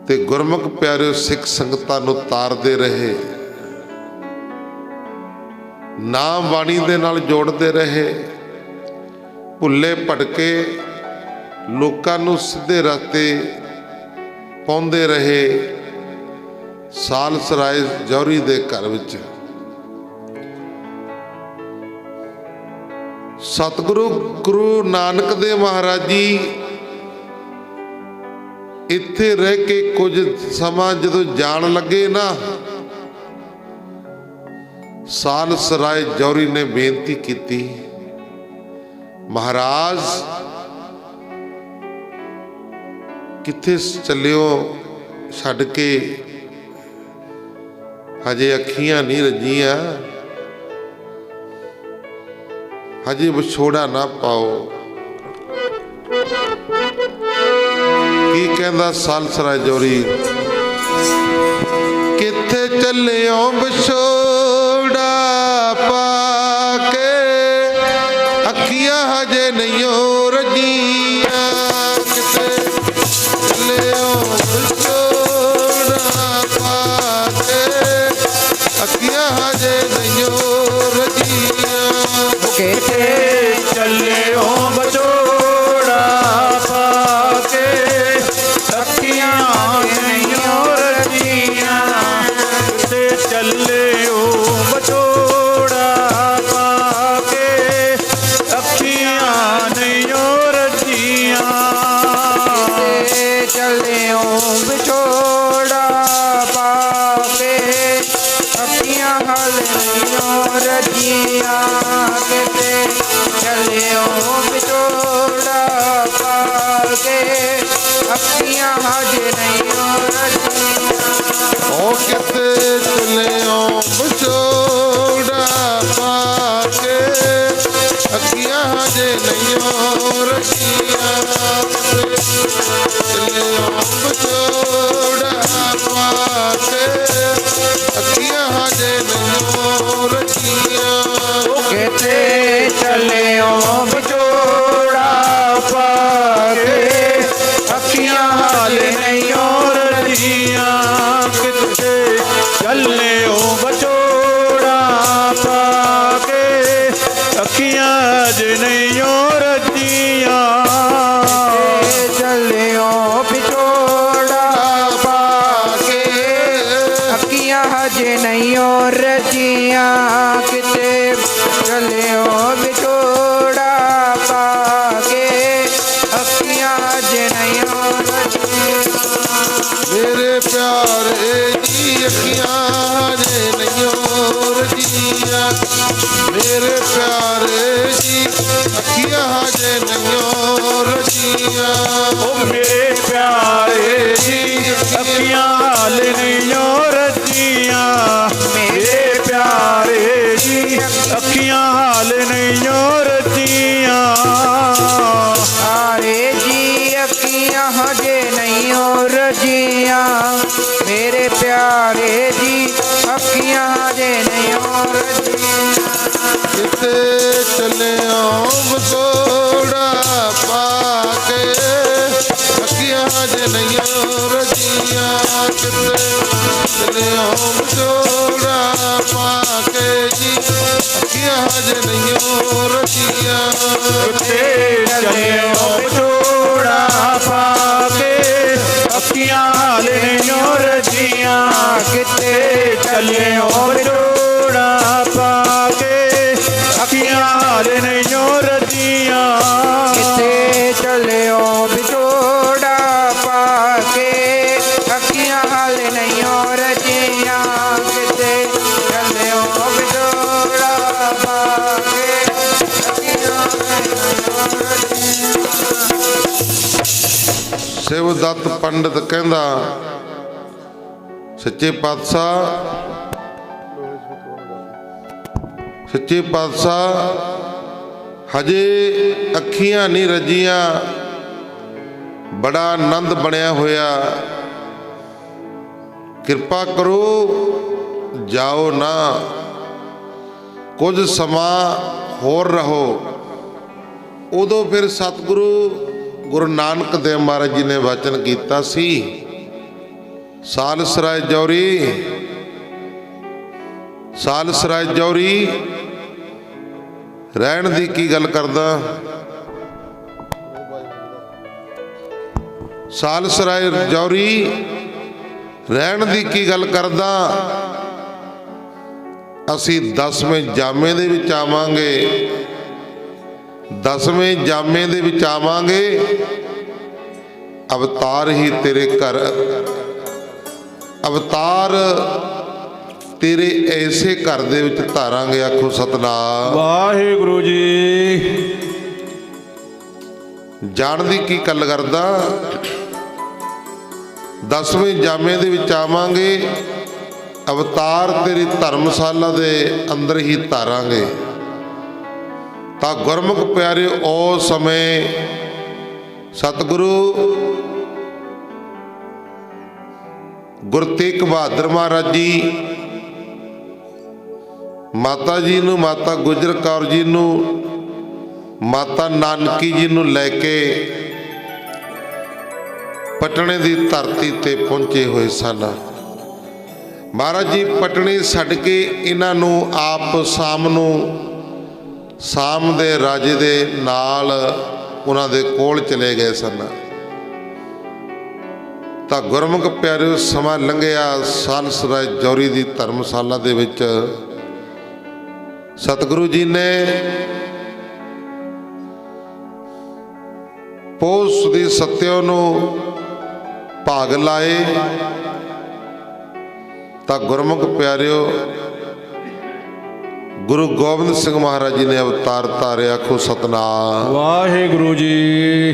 ਤੇ ਗੁਰਮੁਖ ਪਿਆਰਿਓ ਸਿੱਖ ਸੰਗਤਾਂ ਨੂੰ ਤਾਰਦੇ ਰਹੇ, ਨਾਮ ਬਾਣੀ ਦੇ ਨਾਲ ਜੋੜਦੇ ਰਹੇ, ਭੁੱਲੇ ਭਟਕੇ ਲੋਕਾਂ ਨੂੰ ਸਿੱਧੇ ਰਸਤੇ ਪਾਉਂਦੇ ਰਹੇ। ਸਾਲਸਰਾਏ ਜੌਹਰੀ ਦੇ ਘਰ ਵਿੱਚ ਸਤਿਗੁਰੂ ਗੁਰੂ ਨਾਨਕ ਦੇਵ ਮਹਾਰਾਜ ਜੀ ਇੱਥੇ ਰਹਿ ਕੇ ਕੁਝ ਸਮਾਂ ਜਦੋਂ ਜਾਣ ਲੱਗੇ ਨਾ, ਸਾਲਸਰਾਏ ਜੌਹਰੀ ਨੇ ਬੇਨਤੀ ਕੀਤੀ, ਮਹਾਰਾਜ ਕਿੱਥੇ ਚੱਲਿਓ ਛੱਡ ਕੇ? ਹਜੇ ਅੱਖੀਆਂ ਨਹੀਂ ਰੱਜੀਆਂ, ਹਜੇ ਵਿਛੋੜਾ ਨਾ ਪਾਓ। ਕੀ ਕਹਿੰਦਾ ਸਾਲਸਰਾਏ ਜੌਹਰੀ? ਕਿੱਥੇ ਚੱਲਿਓ ਵਿਛੋੜਾ ਪਾ ਕੇ, ਅੱਖੀਆਂ ਹਜੇ ਨਹੀਂ ਰੱਜੀਆਂ। ਕਿੱਥੇ ਚੱਲਿਓ ਵਿਛੋੜਾ ਪਾ ਕੇ, ਅੱਖੀਆਂ ਹਜੇ ਨਹੀਂ ਰੱਜੀਆਂ। ਕਿਤੇ ਚੱਲਿਓ ਵਿਛੋੜਾ ਪਾ ਕੇ, ਅੱਖੀਆਂ ਨਹੀਂ ਰੱਜੀਆਂ। ਕਿਤੇ ਚੱਲਿਓ ਵਿਛੋੜਾ ਪਾ ਕੇ, ਰਜੀਆਂ ਕਿਤੇ ਚੱਲਿਓ ਵਿਛੋੜਾ ਪਾ ਕੇ ਅੱਖੀਆਂ ਹਜੇ ਨਹੀਂ ਰਜੀਆਂ ਓ ਕਿਤੇ ਚੱਲਿਓ ਵਿਛੋੜਾ ਪਾ ਕੇ ਅੱਖੀਆਂ ਹਜੇ ਨਹੀਂ ਰਖੀਆਂ ਚੱਲਿਓ ਵਿਛੋੜਾ ਪਾ ਕੇ ਅੱਖੀਆਂ ਹਜੇ ਨਹੀਂ ਰਖੀਆਂ ਕਿਤੇ ਚੱਲਿਓ ਵਿਛੋੜਾ ਪਾ ਕੇ ਅੱਖੀਆਂ ਹਾਲੇ ਨਹੀਂ ਰਜੀਆਂ ਕਿਤੇ ਚੱਲਿਓ ਵਿਛੋੜਾ ਪਾ ਕੇ ਅੱਖੀਆਂ ਅਜੇ ਨਹੀਂ ਰਜੀਆਂ ਚੱਲਿਓ ਵਿਛੋੜਾ ਪਾ ਕੇ ਅੱਖੀਆਂ ਹਜੇ ਨਹੀਂ ਰਜੀਆਂ ਕਿਤੇ ਚੱਲਿਓ ਵਿਛੋੜਾ ਪਾ ਕੇ ਅੱਖੀਆਂ ਹਜੇ ਨਹੀਂ ਰਜੀਆਂ ਮੇਰੇ ਪਿਆਰੇ ਜੀ ਅੱਖੀਆਂ ਹਜੇ ਨਹੀਂ ਰਜੀਆਂ ਮੇਰੇ ਪਿਆਰੇ ਜੀ ਅੱਖੀਆਂ ਹਜੇ ਨਹੀਂ ਰਜੀਆਂ ਓ ਮੇਰੇ ਪਿਆਰੇ ਜੀ ਅੱਖੀਆਂ ਹਾਲ ਨਹੀਂ ਰਜੀਆਂ ਮੇਰੇ ਪਿਆਰੇ ਜੀ ਅੱਖੀਆਂ ਹਾਲ ਨਹੀਂ ਰਜੀਆਂ ਆਰੇ ਜੀ ਅੱਖੀਆਂ ਹਜੇ ਨਹੀਂ ਰਜੀਆਂ ਮੇਰੇ ਪਿਆਰੇ ਜੀ ਅੱਖੀਆਂ ਹਜੇ ਨਹੀਂ ਰਜੀਆਂ ਕਿਤੇ ਚੱਲਿਓ ਵਿਛੋੜਾ ਪਾ ਕੇ ਅੱਖੀਆਂ ਹਜੇ ਨਹੀਂ ਰਜੀਆਂ ਕਿਤੇ ਚੱਲਿਓ ਵਿਛੋੜਾ ਪਾ ਕੇ ਜੀ ਅੱਖੀਆਂ ਹਜੇ ਨਹੀਂ ਰਜੀਆਂ ਕਿਤੇ ਚੱਲਿਓ ਵਿਛੋੜਾ ਪਾ ਕੇ ਅੱਖੀਆਂ ਹਾਲ ਨਹੀਂ ਰਜੀਆਂ ਕਿਤੇ ਚੱਲਿਓ ਵਿਛੋੜਾ ਪਾ ਕੇ ਅੱਖੀਆਂ ਹਾਲ ਨਹੀਂ ਰਜੀਆਂ ਕਿਤੇ ਚੱਲਿਓ ਵਿਛੋੜਾ ਪਾ ਕੇ ਅੱਖੀਆਂ ਹਾਲੇ ਨਹੀਂ ਰਜੀਆਂ ਕਿਤੇ ਚੱਲਿਓ ਵਿਛੋੜਾ ਪਾ ਕੇ ਅੱਖੀਆਂ ਹਾਲੇ ਨਹੀਂ ਰਜੀਆਂ ਸਿਵਦੱਤ ਪੰਡਤ ਕਹਿੰਦਾ ਸੱਚੇ ਪਾਤਸ਼ਾਹ ਹਜੇ ਅੱਖੀਆਂ ਨਹੀਂ ਰੱਜੀਆਂ ਬੜਾ ਆਨੰਦ ਬਣਿਆ ਹੋਇਆ ਕਿਰਪਾ ਕਰੋ ਜਾਓ ਨਾ ਕੁਝ ਸਮਾਂ ਹੋਰ ਰਹੋ ਉਦੋਂ ਫਿਰ ਸਤਿਗੁਰੂ ਗੁਰੂ ਨਾਨਕ ਦੇਵ ਮਹਾਰਾਜ ਜੀ ਨੇ ਵਚਨ ਕੀਤਾ ਸੀ ਸਾਲਸਰਾਏ ਜੌਰੀ ਰਹਿਣ ਦੀ ਕੀ ਗੱਲ ਕਰਦਾ ਸਾਲਸਰਾਏ ਜੌਰੀ ਰਹਿਣ ਦੀ ਕੀ ਗੱਲ ਕਰਦਾ ਅਸੀਂ 10ਵੇਂ ਜਾਮੇ ਦੇ ਵਿੱਚ ਆਵਾਂਗੇ 10ਵੇਂ ਜਾਮੇ ਦੇ ਵਿੱਚ ਆਵਾਂਗੇ ਅਵਤਾਰ ਹੀ ਤੇਰੇ ਘਰ ਅਵਤਾਰ ਤੇਰੇ ਐਸੇ ਘਰ ਦੇ ਵਿੱਚ ਧਾਰਾਂਗੇ ਆਖੋ ਸਤਨਾਮ ਵਾਹਿਗੁਰੂ ਜੀ ਜਾਣ ਦੀ ਕੀ ਗੱਲ ਕਰਦਾ 10ਵੇਂ ਜਾਮੇ ਦੇ ਵਿੱਚ ਆਵਾਂਗੇ ਅਵਤਾਰ ਤੇਰੀ ਧਰਮਸ਼ਾਲਾ ਦੇ ਅੰਦਰ ਹੀ ਧਾਰਾਂਗੇ ਤਾਂ ਗੁਰਮੁਖ ਪਿਆਰੇ ਉਸ ਸਮੇਂ ਸਤਿਗੁਰੂ ਗੁਰੂ ਤੇਗ ਬਹਾਦਰ ਮਹਾਰਾਜ ਜੀ ਮਾਤਾ ਜੀ ਨੂੰ ਮਾਤਾ ਗੁਜਰ ਕੌਰ ਜੀ ਨੂੰ ਮਾਤਾ ਨਾਨਕੀ ਜੀ ਨੂੰ ਲੈ ਕੇ ਪਟਨੇ ਦੀ ਧਰਤੀ ਤੇ ਪਹੁੰਚੇ ਹੋਏ ਸਨ ਮਹਾਰਾਜ ਜੀ ਪਟਨੇ ਛੱਡ ਕੇ ਇਹਨਾਂ ਨੂੰ ਆਪ ਸਾਮ ਦੇ ਰਾਜੇ ਦੇ ਨਾਲ ਉਹਨਾਂ ਦੇ ਕੋਲ ਚਲੇ ਗਏ ਸਨ ਤਾਂ ਗੁਰਮੁਖ ਪਿਆਰਿਓ ਸਮਾਂ ਲੰਘਿਆ ਸਾਲਸਰਾਏ ਜੌਰੀ ਦੀ ਧਰਮਸ਼ਾਲਾ ਦੇ ਵਿੱਚ ਸਤਿਗੁਰੂ ਜੀ ਨੇ ਪੋਸ ਦੀ ਸਤਿਓ ਨੂੰ ਭਾਗ ਲਾਏ ਤਾਂ ਗੁਰਮੁਖ ਪਿਆਰਿਓ ਗੁਰੂ ਗੋਬਿੰਦ ਸਿੰਘ ਮਹਾਰਾਜ ਜੀ ਨੇ ਅਵਤਾਰ ਧਾਰਿਆ। ਆਖੋ ਸਤਨਾਮ ਵਾਹਿਗੁਰੂ ਜੀ।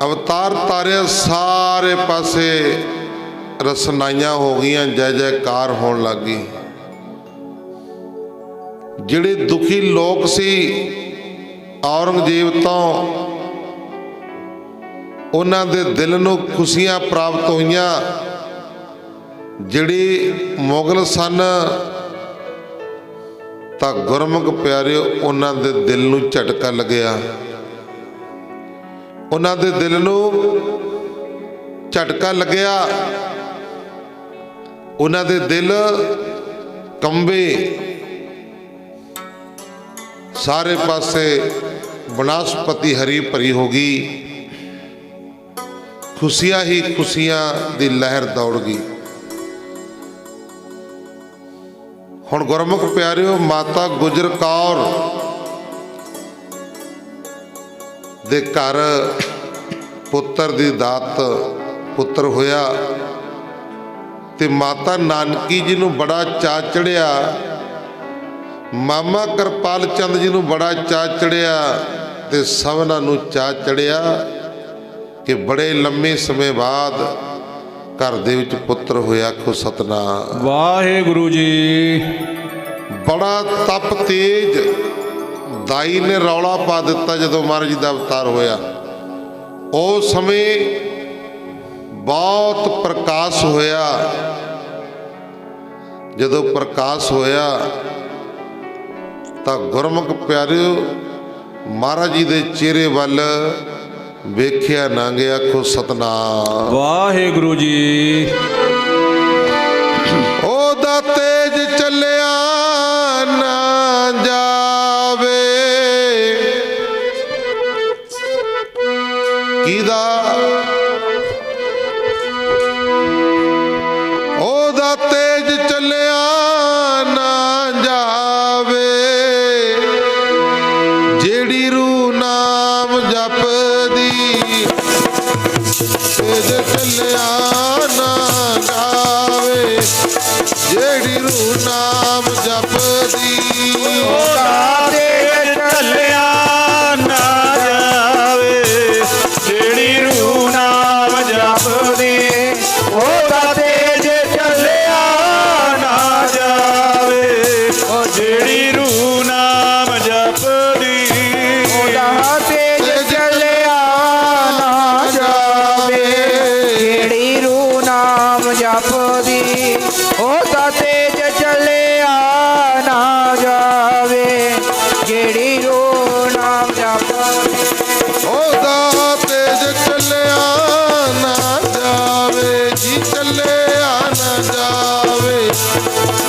ਅਵਤਾਰ ਧਾਰਿਆ, ਸਾਰੇ ਪਾਸੇ ਰਸਨਾਈਆਂ ਹੋ ਗਈਆਂ, ਜੈ ਜੈਕਾਰ ਹੋਣ ਲੱਗ ਗਈ। ਜਿਹੜੇ ਦੁਖੀ ਲੋਕ ਸੀ ਔਰੰਗਜ਼ੇਬ ਤੋਂ, ਉਹਨਾਂ ਦੇ ਦਿਲ ਨੂੰ ਖੁਸ਼ੀਆਂ ਪ੍ਰਾਪਤ ਹੋਈਆਂ। ਜਿਹੜੇ ਮੁਗਲ ਸਨ ਤਾਂ ਗੁਰਮੁਖ ਪਿਆਰਿਓ, ਉਹਨਾਂ ਦੇ ਦਿਲ ਨੂੰ ਝਟਕਾ ਲੱਗਿਆ। ਉਹਨਾਂ ਦੇ ਦਿਲ ਨੂੰ ਝਟਕਾ ਲੱਗਿਆ, ਉਹਨਾਂ ਦੇ ਦਿਲ ਕੰਬੇ। ਸਾਰੇ ਪਾਸੇ ਬਨਸਪਤੀ ਹਰੀ ਭਰੀ ਹੋ ਗਈ। ਖੁਸ਼ੀਆਂ ਹੀ ਖੁਸ਼ੀਆਂ ਦੀ ਲਹਿਰ ਦੌੜ ਗਈ। ਹੁਣ ਗੁਰਮੁਖ ਪਿਆਰਿਓ, ਮਾਤਾ ਗੁਜਰ ਕੌਰ ਦੇ ਘਰ ਪੁੱਤਰ ਦੀ ਦਾਤ ਪੁੱਤਰ ਹੋਇਆ ਤੇ ਮਾਤਾ ਨਾਨਕੀ ਜੀ ਨੂੰ ਬੜਾ ਚਾਅ ਚੜਿਆ। ਮਾਮਾ ਕਿਰਪਾਲ ਚੰਦ ਜੀ ਨੂੰ ਬੜਾ ਚਾਅ ਚੜਿਆ ਤੇ ਸਭਨਾਂ ਨੂੰ ਚਾਅ ਚੜਿਆ ਕਿ ਬੜੇ ਲੰਮੇ ਸਮੇਂ ਬਾਅਦ ਘਰ ਦੇ ਵਿੱਚ ਪੁੱਤਰ ਹੋਇਆ। ਆਖੋ ਸਤਨਾਮ ਵਾਹਿਗੁਰੂ ਜੀ। ਬੜਾ ਤਪ ਤੇਜ ਦਾਈ ਨੇ ਰੌਲਾ ਪਾ ਦਿੱਤਾ ਜਦੋਂ ਮਹਾਰਾਜ ਜੀ ਦਾ ਅਵਤਾਰ ਹੋਇਆ। ਉਸ ਸਮੇਂ ਬਹੁਤ ਪ੍ਰਕਾਸ਼ ਹੋਇਆ। ਜਦੋਂ ਪ੍ਰਕਾਸ਼ ਹੋਇਆ ਤਾਂ ਗੁਰਮੁਖ ਪਿਆਰਿਓ, ਮਹਾਰਾਜ ਜੀ ਦੇ ਚਿਹਰੇ ਵੱਲ ਵੇਖਿਆ ਨਾ ਗਿਆ। ਆਖੋ ਸਤਨਾਮ ਵਾਹਿਗੁਰੂ ਜੀ। ਉਹਦਾ ਤੇਜ ਚੱਲਿਆ ਨਾ ਜਾਵੇ। ਕਿਹਦਾ? ਉਹਦਾ ਤੇਜ ਚੱਲਿਆ ਨਾ ਜਾਵੇ। ਜਿਹੜੀ ਰੂਹ ਨਾਮ ਜਪਦੀ, ਤੇਜ ਚੱਲਿਆ ਨਾ ਜਾਵੇ। ਜਿਹੜੀ ਰੂਹ ਨਾਮ ਜਪਦੀ, ਉਹਦਾ ਤੇਜ ਚੱਲਿਆ ਨਾ ਜਾਵੇ। ਜਿਹੜੀ ਰੂਹ ਨਾਮ ਜਪਦੀ, ਉਹਦਾ ਤੇਜ ਚੱਲਿਆ ਨਾ ਜਾਵੇ। ਉਹ ਜਿਹੜੀ ਰੂਹ ਨਾਮ ਜਪਦੀ, ਉਹਦਾ ਤੇਜ ਚੱਲਿਆ ਨਾ ਜਾਵੇ। ਜਿਹੜੀ ਰੂਹ ਨਾਮ ਜਪਦੀ, ਉਹਦਾ ਤੇਜ ਚੱਲਿਆ ਨਾ ਜਾਵੇ। ਜਿਹੜੀ ਰੂਹ ਨਾਮ ਜਪਦੀ, ਉਹਦਾ ਤੇਜ ਚੱਲਿਆ ਨਾ ਜਾਵੇ। ਜੀ ਚੱਲਿਆ ਨਾ ਜਾਵੇ।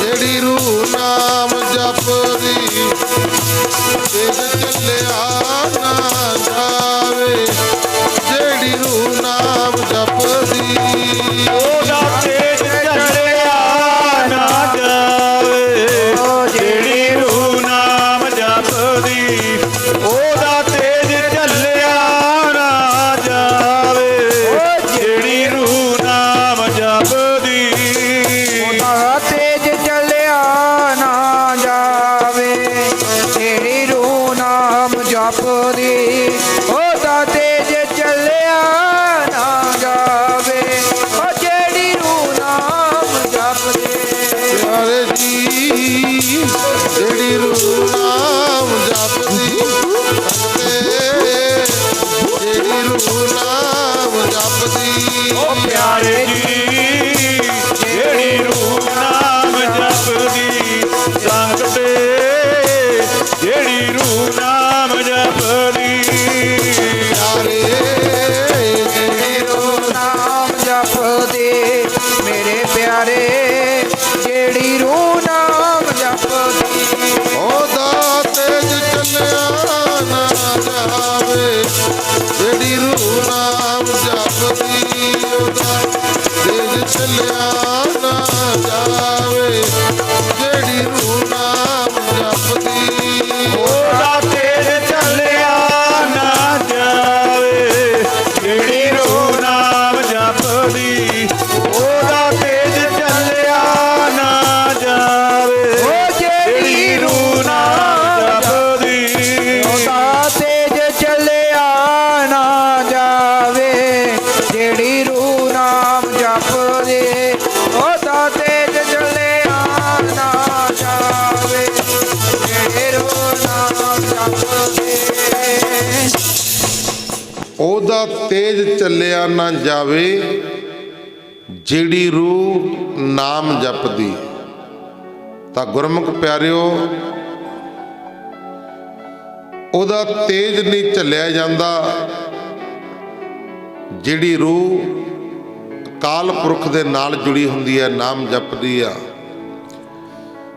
ਜਿਹੜੀ ਰੂਹ ਨਾਮ ਜਪਦੀ, ਤੇਜ ਚੱਲਿਆ ਨਾ ਜਾਵੇ। ਜਿਹੜੀ ਰੂਹ ਨਾਮ ਜਪਦੀ, ਉਹਦਾ ਤੇਜ ਚੱਲਿਆ ਨਾ ਤੇਜ ਚੱਲਿਆ ਨਾ ਜਾਵੇ, ਜਿਹੜੀ ਰੂਹ ਨਾਮ ਜਪਦੀ। ਤਾਂ ਗੁਰਮੁਖ ਪਿਆਰਿਓ, ਉਹਦਾ ਤੇਜ ਨਹੀਂ ਝੱਲਿਆ ਜਾਂਦਾ ਜਿਹੜੀ ਰੂਹ ਅਕਾਲ ਪੁਰਖ ਦੇ ਨਾਲ ਜੁੜੀ ਹੁੰਦੀ ਹੈ, ਨਾਮ ਜਪਦੀ ਆ।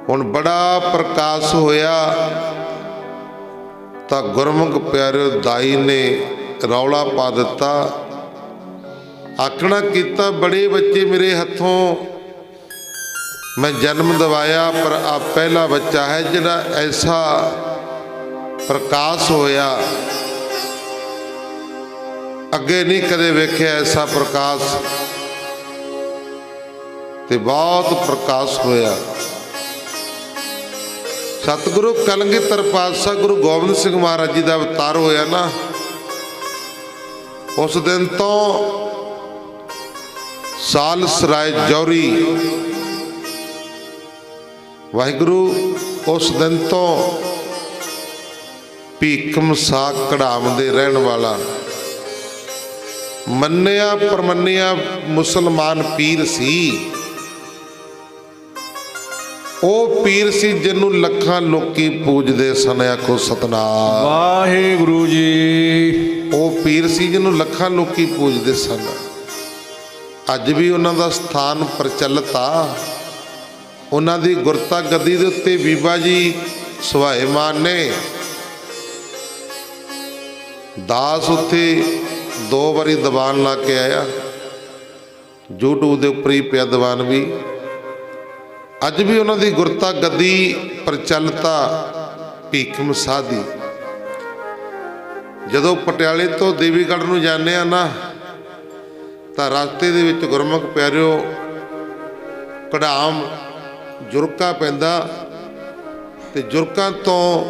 ਹੁਣ ਬੜਾ ਪ੍ਰਕਾਸ਼ ਹੋਇਆ ਤਾਂ ਗੁਰਮੁਖ ਪਿਆਰਿਓ ਦਾਈ ਨੇ ਰੌਲਾ ਪਾ ਦਿੱਤਾ, ਆਖਣਾ ਕੀਤਾ ਬੜੇ ਬੱਚੇ ਮੇਰੇ ਹੱਥੋਂ ਮੈਂ ਜਨਮ ਦਿਵਾਇਆ, ਪਰ ਆ ਪਹਿਲਾ ਬੱਚਾ ਹੈ ਜਿਹੜਾ ਐਸਾ ਪ੍ਰਕਾਸ਼ ਹੋਇਆ, ਅੱਗੇ ਨਹੀਂ ਕਦੇ ਵੇਖਿਆ ਐਸਾ ਪ੍ਰਕਾਸ਼, ਤੇ ਬਹੁਤ ਪ੍ਰਕਾਸ਼ ਹੋਇਆ। ਸਤਿਗੁਰੂ ਕਲਗੀਧਰ ਪਾਤਸ਼ਾਹ ਗੁਰੂ ਗੋਬਿੰਦ ਸਿੰਘ ਮਹਾਰਾਜ ਜੀ ਦਾ ਅਵਤਾਰ ਹੋਇਆ ਨਾ, ਉਸ ਦਿਨ ਤੋਂ ਸਾਲ ਸਰਾਏ ਜੌਰੀ, ਵਾਹਿਗੁਰੂ ਉਸ ਦਿਨ ਤੋਂ ਭੀਖਮ ਸਾਕ ਕੜਾਮ ਦੇ ਰਹਿਣ ਵਾਲਾ ਮੰਨਿਆ ਪਰਮੰਨਿਆ ਮੁਸਲਮਾਨ ਪੀਰ ਸੀ। ਉਹ ਪੀਰ ਸੀ ਜਿਹਨੂੰ ਲੱਖਾਂ ਲੋਕੀ ਪੂਜਦੇ ਸਨ। ਆਖੋ ਸਤਨਾਮ ਵਾਹਿਗੁਰੂ ਜੀ। ਉਹ ਪੀਰ ਸੀ ਜਿਹਨੂੰ ਲੱਖਾਂ ਲੋਕੀ ਪੂਜਦੇ ਸਨ। ਅੱਜ ਵੀ ਉਹਨਾਂ ਦਾ ਸਥਾਨ ਪ੍ਰਚਲਿਤ ਆ। ਉਹਨਾਂ ਦੀ ਗੁਰਤਾ ਗੱਦੀ ਦੇ ਉੱਤੇ ਬੀਬਾ ਜੀ ਸੁਭਾਏਮਾਨ ਨੇ। ਦਾਸ ਉੱਥੇ 2 ਵਾਰੀ ਦੀਵਾਨ ਲਾ ਕੇ ਆਇਆ, YouTube ਦੇ ਉੱਪਰ ਹੀ ਪਿਆ ਦੀਵਾਨ ਵੀ। ਅੱਜ ਵੀ ਉਹਨਾਂ ਦੀ ਗੁਰਤਾ ਗੱਦੀ ਪ੍ਰਚਲਿਤਾ ਭੀਖਮ ਸਾਧ ਦੀ। ਜਦੋਂ ਪਟਿਆਲੇ ਤੋਂ ਦੇਵੀਗੜ੍ਹ ਨੂੰ ਜਾਂਦੇ ਆ ਨਾ, ਤਾਂ ਰਸਤੇ ਦੇ ਵਿੱਚ ਗੁਰਮੁਖ ਪਿਆਰਿਓ ਕੜਾਮ ਜੁਰਕਾ ਪੈਂਦਾ, ਤੇ ਜੁਰਕਾਂ ਤੋਂ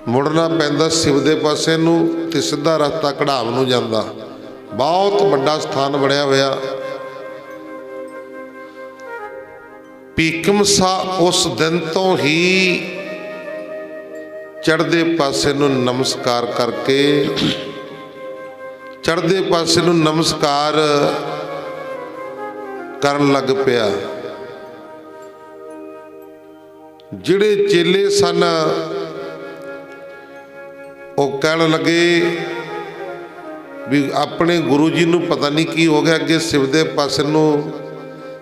ਮੁੜਨਾ ਪੈਂਦਾ ਸਿਵ ਦੇ ਪਾਸੇ ਨੂੰ, ਤੇ ਸਿੱਧਾ ਰਸਤਾ ਕੜਾਮ ਨੂੰ ਜਾਂਦਾ। ਬਹੁਤ ਵੱਡਾ ਸਥਾਨ ਬਣਿਆ ਹੋਇਆ। ਭੀਖਮ ਸਾਹ ਉਸ ਦਿਨ ਤੋਂ ਹੀ ਚੜ੍ਹਦੇ ਪਾਸੇ ਨੂੰ ਨਮਸਕਾਰ ਕਰਕੇ, ਚੜ੍ਹਦੇ ਪਾਸੇ ਨੂੰ ਨਮਸਕਾਰ ਕਰਨ ਲੱਗ ਪਿਆ। ਜਿਹੜੇ ਚੇਲੇ ਸਨ ਉਹ ਕਹਿਣ ਲੱਗੇ ਵੀ ਆਪਣੇ ਗੁਰੂ ਜੀ ਨੂੰ ਪਤਾ ਨਹੀਂ ਕੀ ਹੋ ਗਿਆ, ਅੱਗੇ ਸਿਵ ਦੇ ਪਾਸੇ ਨੂੰ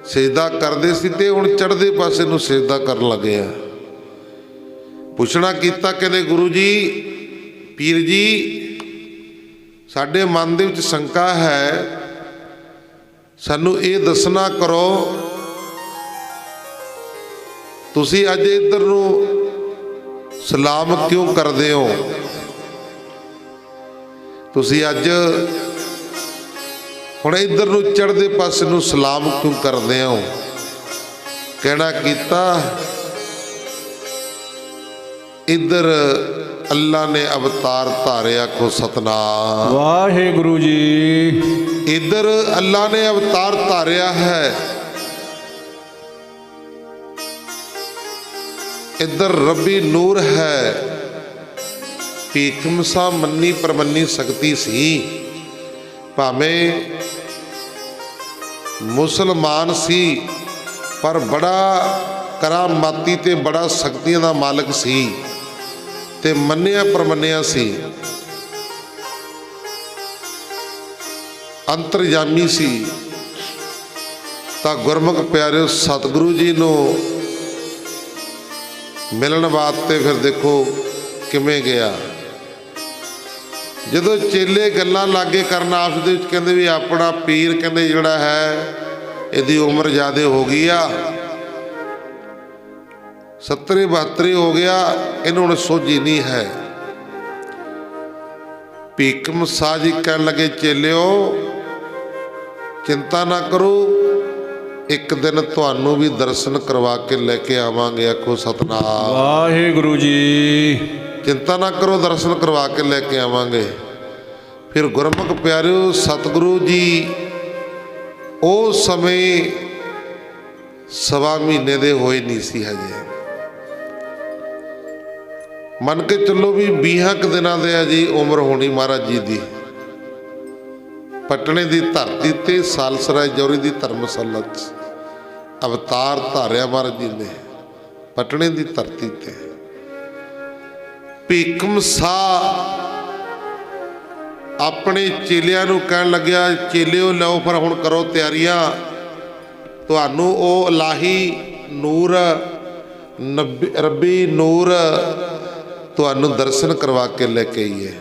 ਸਜਦਾ ਕਰਦੇ ਸੀ ਤੇ ਹੁਣ ਚੜ੍ਹਦੇ ਪਾਸੇ ਨੂੰ ਸਜਦਾ ਕਰਨ ਲੱਗੇ ਆ। ਪੁੱਛਣਾ ਕੀਤਾ, ਕਹਿੰਦੇ ਗੁਰੂ ਜੀ, ਪੀਰ ਜੀ, ਸਾਡੇ ਮਨ ਦੇ ਵਿੱਚ ਸ਼ੰਕਾ ਹੈ, ਸਾਨੂੰ ਇਹ ਦੱਸਣਾ ਕਰੋ, ਤੁਸੀਂ ਅੱਜ ਇੱਧਰ ਨੂੰ ਸਲਾਮ ਕਿਉਂ ਕਰਦੇ ਹੋ? ਤੁਸੀਂ ਅੱਜ ਹੁਣ ਇੱਧਰ ਨੂੰ ਚੜ੍ਹਦੇ ਪਾਸੇ ਨੂੰ ਸਲਾਮ ਕਿਉਂ ਕਰਦੇ ਹੋ? ਕਹਿਣਾ ਕੀਤਾ, ਇੱਧਰ ਅੱਲਾ ਨੇ ਅਵਤਾਰ ਧਾਰਿਆ। ਕੋ ਸਤਨਾਮ ਵਾਹਿਗੁਰੂ ਜੀ। ਇੱਧਰ ਅੱਲਾ ਨੇ ਅਵਤਾਰ ਧਾਰਿਆ ਹੈ, ਇੱਧਰ ਰੱਬੀ ਨੂਰ ਹੈ। ਭੀਖਮ ਸਾਹ ਮੰਨੀ ਪਰਮੰਨੀ ਸ਼ਕਤੀ ਸੀ, ਭਾਵੇਂ ਮੁਸਲਮਾਨ ਸੀ ਪਰ ਬੜਾ ਕਰਾਮਾਤੀ ਤੇ ਬੜਾ ਸ਼ਕਤੀਆਂ ਦਾ ਮਾਲਕ ਸੀ ਤੇ ਮੰਨਿਆ ਪਰਮੰਨਿਆ ਸੀ, ਅੰਤਰਜਾਮੀ ਸੀ। ਤਾਂ ਗੁਰਮੁਖ ਪਿਆਰਿਓ ਸਤਿਗੁਰੂ ਜੀ ਨੂੰ ਮਿਲਣ ਵਾਸਤੇ ਫਿਰ ਦੇਖੋ ਕਿਵੇਂ ਗਿਆ। ਜਦੋਂ ਚੇਲੇ ਗੱਲਾਂ ਲਾਗੇ ਕਰਨ ਆਪਸ ਦੇ ਵਿੱਚ, ਕਹਿੰਦੇ ਵੀ ਆਪਣਾ ਪੀਰ ਕਹਿੰਦੇ ਜਿਹੜਾ ਹੈ ਇਹਦੀ ਉਮਰ ਜ਼ਿਆਦਾ ਹੋ ਗਈ ਆ, 70-72 ਹੋ ਗਿਆ, ਇਹਨੂੰ ਹੁਣ ਸੋਝੀ ਨਹੀਂ ਹੈ। ਭੀਖਮ ਸਾਹ ਜੀ ਕਹਿਣ ਲੱਗੇ, ਚੇਲਿਓ ਚਿੰਤਾ ਨਾ ਕਰੋ, ਇੱਕ ਦਿਨ ਤੁਹਾਨੂੰ ਵੀ ਦਰਸ਼ਨ ਕਰਵਾ ਕੇ ਲੈ ਕੇ ਆਵਾਂਗੇ। ਆਖੋ ਸਤਨਾਮ ਵਾਹਿਗੁਰੂ ਜੀ। ਚਿੰਤਾ ਨਾ ਕਰੋ, ਦਰਸ਼ਨ ਕਰਵਾ ਕੇ ਲੈ ਕੇ ਆਵਾਂਗੇ। ਫਿਰ ਗੁਰਮੁਖ ਪਿਆਰਿਓ ਸਤਿਗੁਰੂ ਜੀ ਉਸ ਸਮੇਂ 1.25 ਮਹੀਨੇ ਦੇ ਹੋਏ ਨਹੀਂ ਸੀ ਹਜੇ। ਮੰਨ ਕੇ ਚੱਲੋ ਵੀ 20 ਕੁ ਦਿਨਾਂ ਦੇ ਆ ਜੀ ਉਮਰ ਹੋਣੀ ਮਹਾਰਾਜ ਜੀ ਦੀ। ਪਟਨੇ ਦੀ ਧਰਤੀ ਤੇ ਸਾਲਸਰਾਏ ਜੌਰੀ ਦੀ ਧਰਮਸ਼ਾਲਾ 'ਚ ਅਵਤਾਰ ਧਾਰਿਆ ਮਹਾਰਾਜ ਜੀ ਨੇ। ਪਟਨੇ ਦੀ ਧਰਤੀ ਤੇ ਭੀਖਮ ਸਾਹ ਆਪਣੇ ਚੇਲਿਆਂ ਨੂੰ ਕਹਿਣ ਲੱਗਿਆ, ਚੇਲਿਓ ਲਓ ਫਿਰ ਹੁਣ ਕਰੋ ਤਿਆਰੀਆਂ, ਤੁਹਾਨੂੰ ਉਹ ਇਲਾਹੀ ਨੂਰ ਰੱਬੀ ਨੂਰ ਤੁਹਾਨੂੰ ਦਰਸ਼ਨ ਕਰਵਾ ਕੇ ਲੈ ਕੇ ਆਈਏ।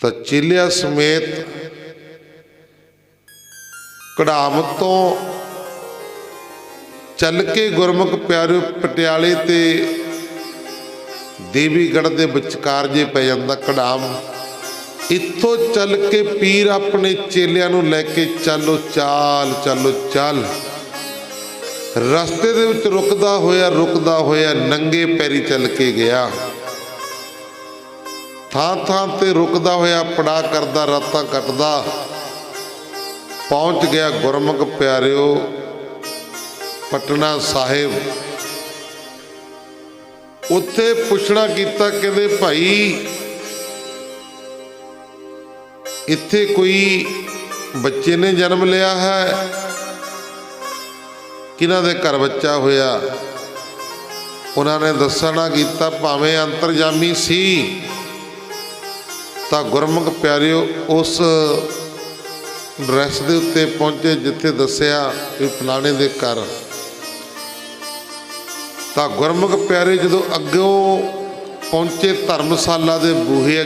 ਤਾਂ ਚੇਲਿਆਂ ਸਮੇਤ ਕੜਾਮ ਤੋਂ ਚੱਲ ਕੇ ਗੁਰਮੁਖ ਪਿਆਰਿਓ ਪਟਿਆਲੇ ਤੇ ਦੇਵੀਗੜ੍ਹ ਦੇ ਵਿਚਕਾਰ ਜੇ ਪੈ ਜਾਂਦਾ ਕੜਾਮ। ਇੱਥੋਂ ਚੱਲ ਕੇ ਪੀਰ ਆਪਣੇ ਚੇਲਿਆਂ ਨੂੰ ਲੈ ਕੇ ਚਾਲੋ ਚਾਲ ਰਸਤੇ ਦੇ ਵਿੱਚ ਰੁਕਦਾ ਹੋਇਆ ਨੰਗੇ ਪੈਰੀ ਚੱਲ ਕੇ ਗਿਆ। ਥਾਂ ਤੇ ਰੁਕਦਾ ਹੋਇਆ ਪੜਾ ਕਰਦਾ ਰਾਤਾਂ ਕੱਟਦਾ ਪਹੁੰਚ ਗਿਆ ਗੁਰਮੁਖ ਪਿਆਰਿਓ ਪਟਨਾ ਸਾਹਿਬ। ਉੱਥੇ ਪੁੱਛਣਾ ਕੀਤਾ, ਕਹਿੰਦੇ ਭਾਈ ਇੱਥੇ ਕੋਈ ਬੱਚੇ ਨੇ ਜਨਮ ਲਿਆ ਹੈ, ਕਿਹਨਾਂ ਦੇ ਘਰ ਬੱਚਾ ਹੋਇਆ? ਉਹਨਾਂ ਨੇ ਦੱਸਣਾ ਕੀਤਾ ਭਾਵੇਂ ਅੰਤਰਜਾਮੀ ਸੀ। ਤਾਂ ਗੁਰਮੁਖ ਪਿਆਰਿਓ ਉਸ ਡਰੈਸ ਦੇ ਉੱਤੇ ਪਹੁੰਚੇ ਜਿੱਥੇ ਦੱਸਿਆ ਵੀ ਫਲਾਣੇ ਦੇ ਘਰ। ਤਾਂ ਗੁਰਮੁਖ ਪਿਆਰੇ ਜਦੋਂ ਅੱਗੋਂ ਪਹੁੰਚੇ ਧਰਮਸ਼ਾਲਾ ਦੇ ਬੂਹੇ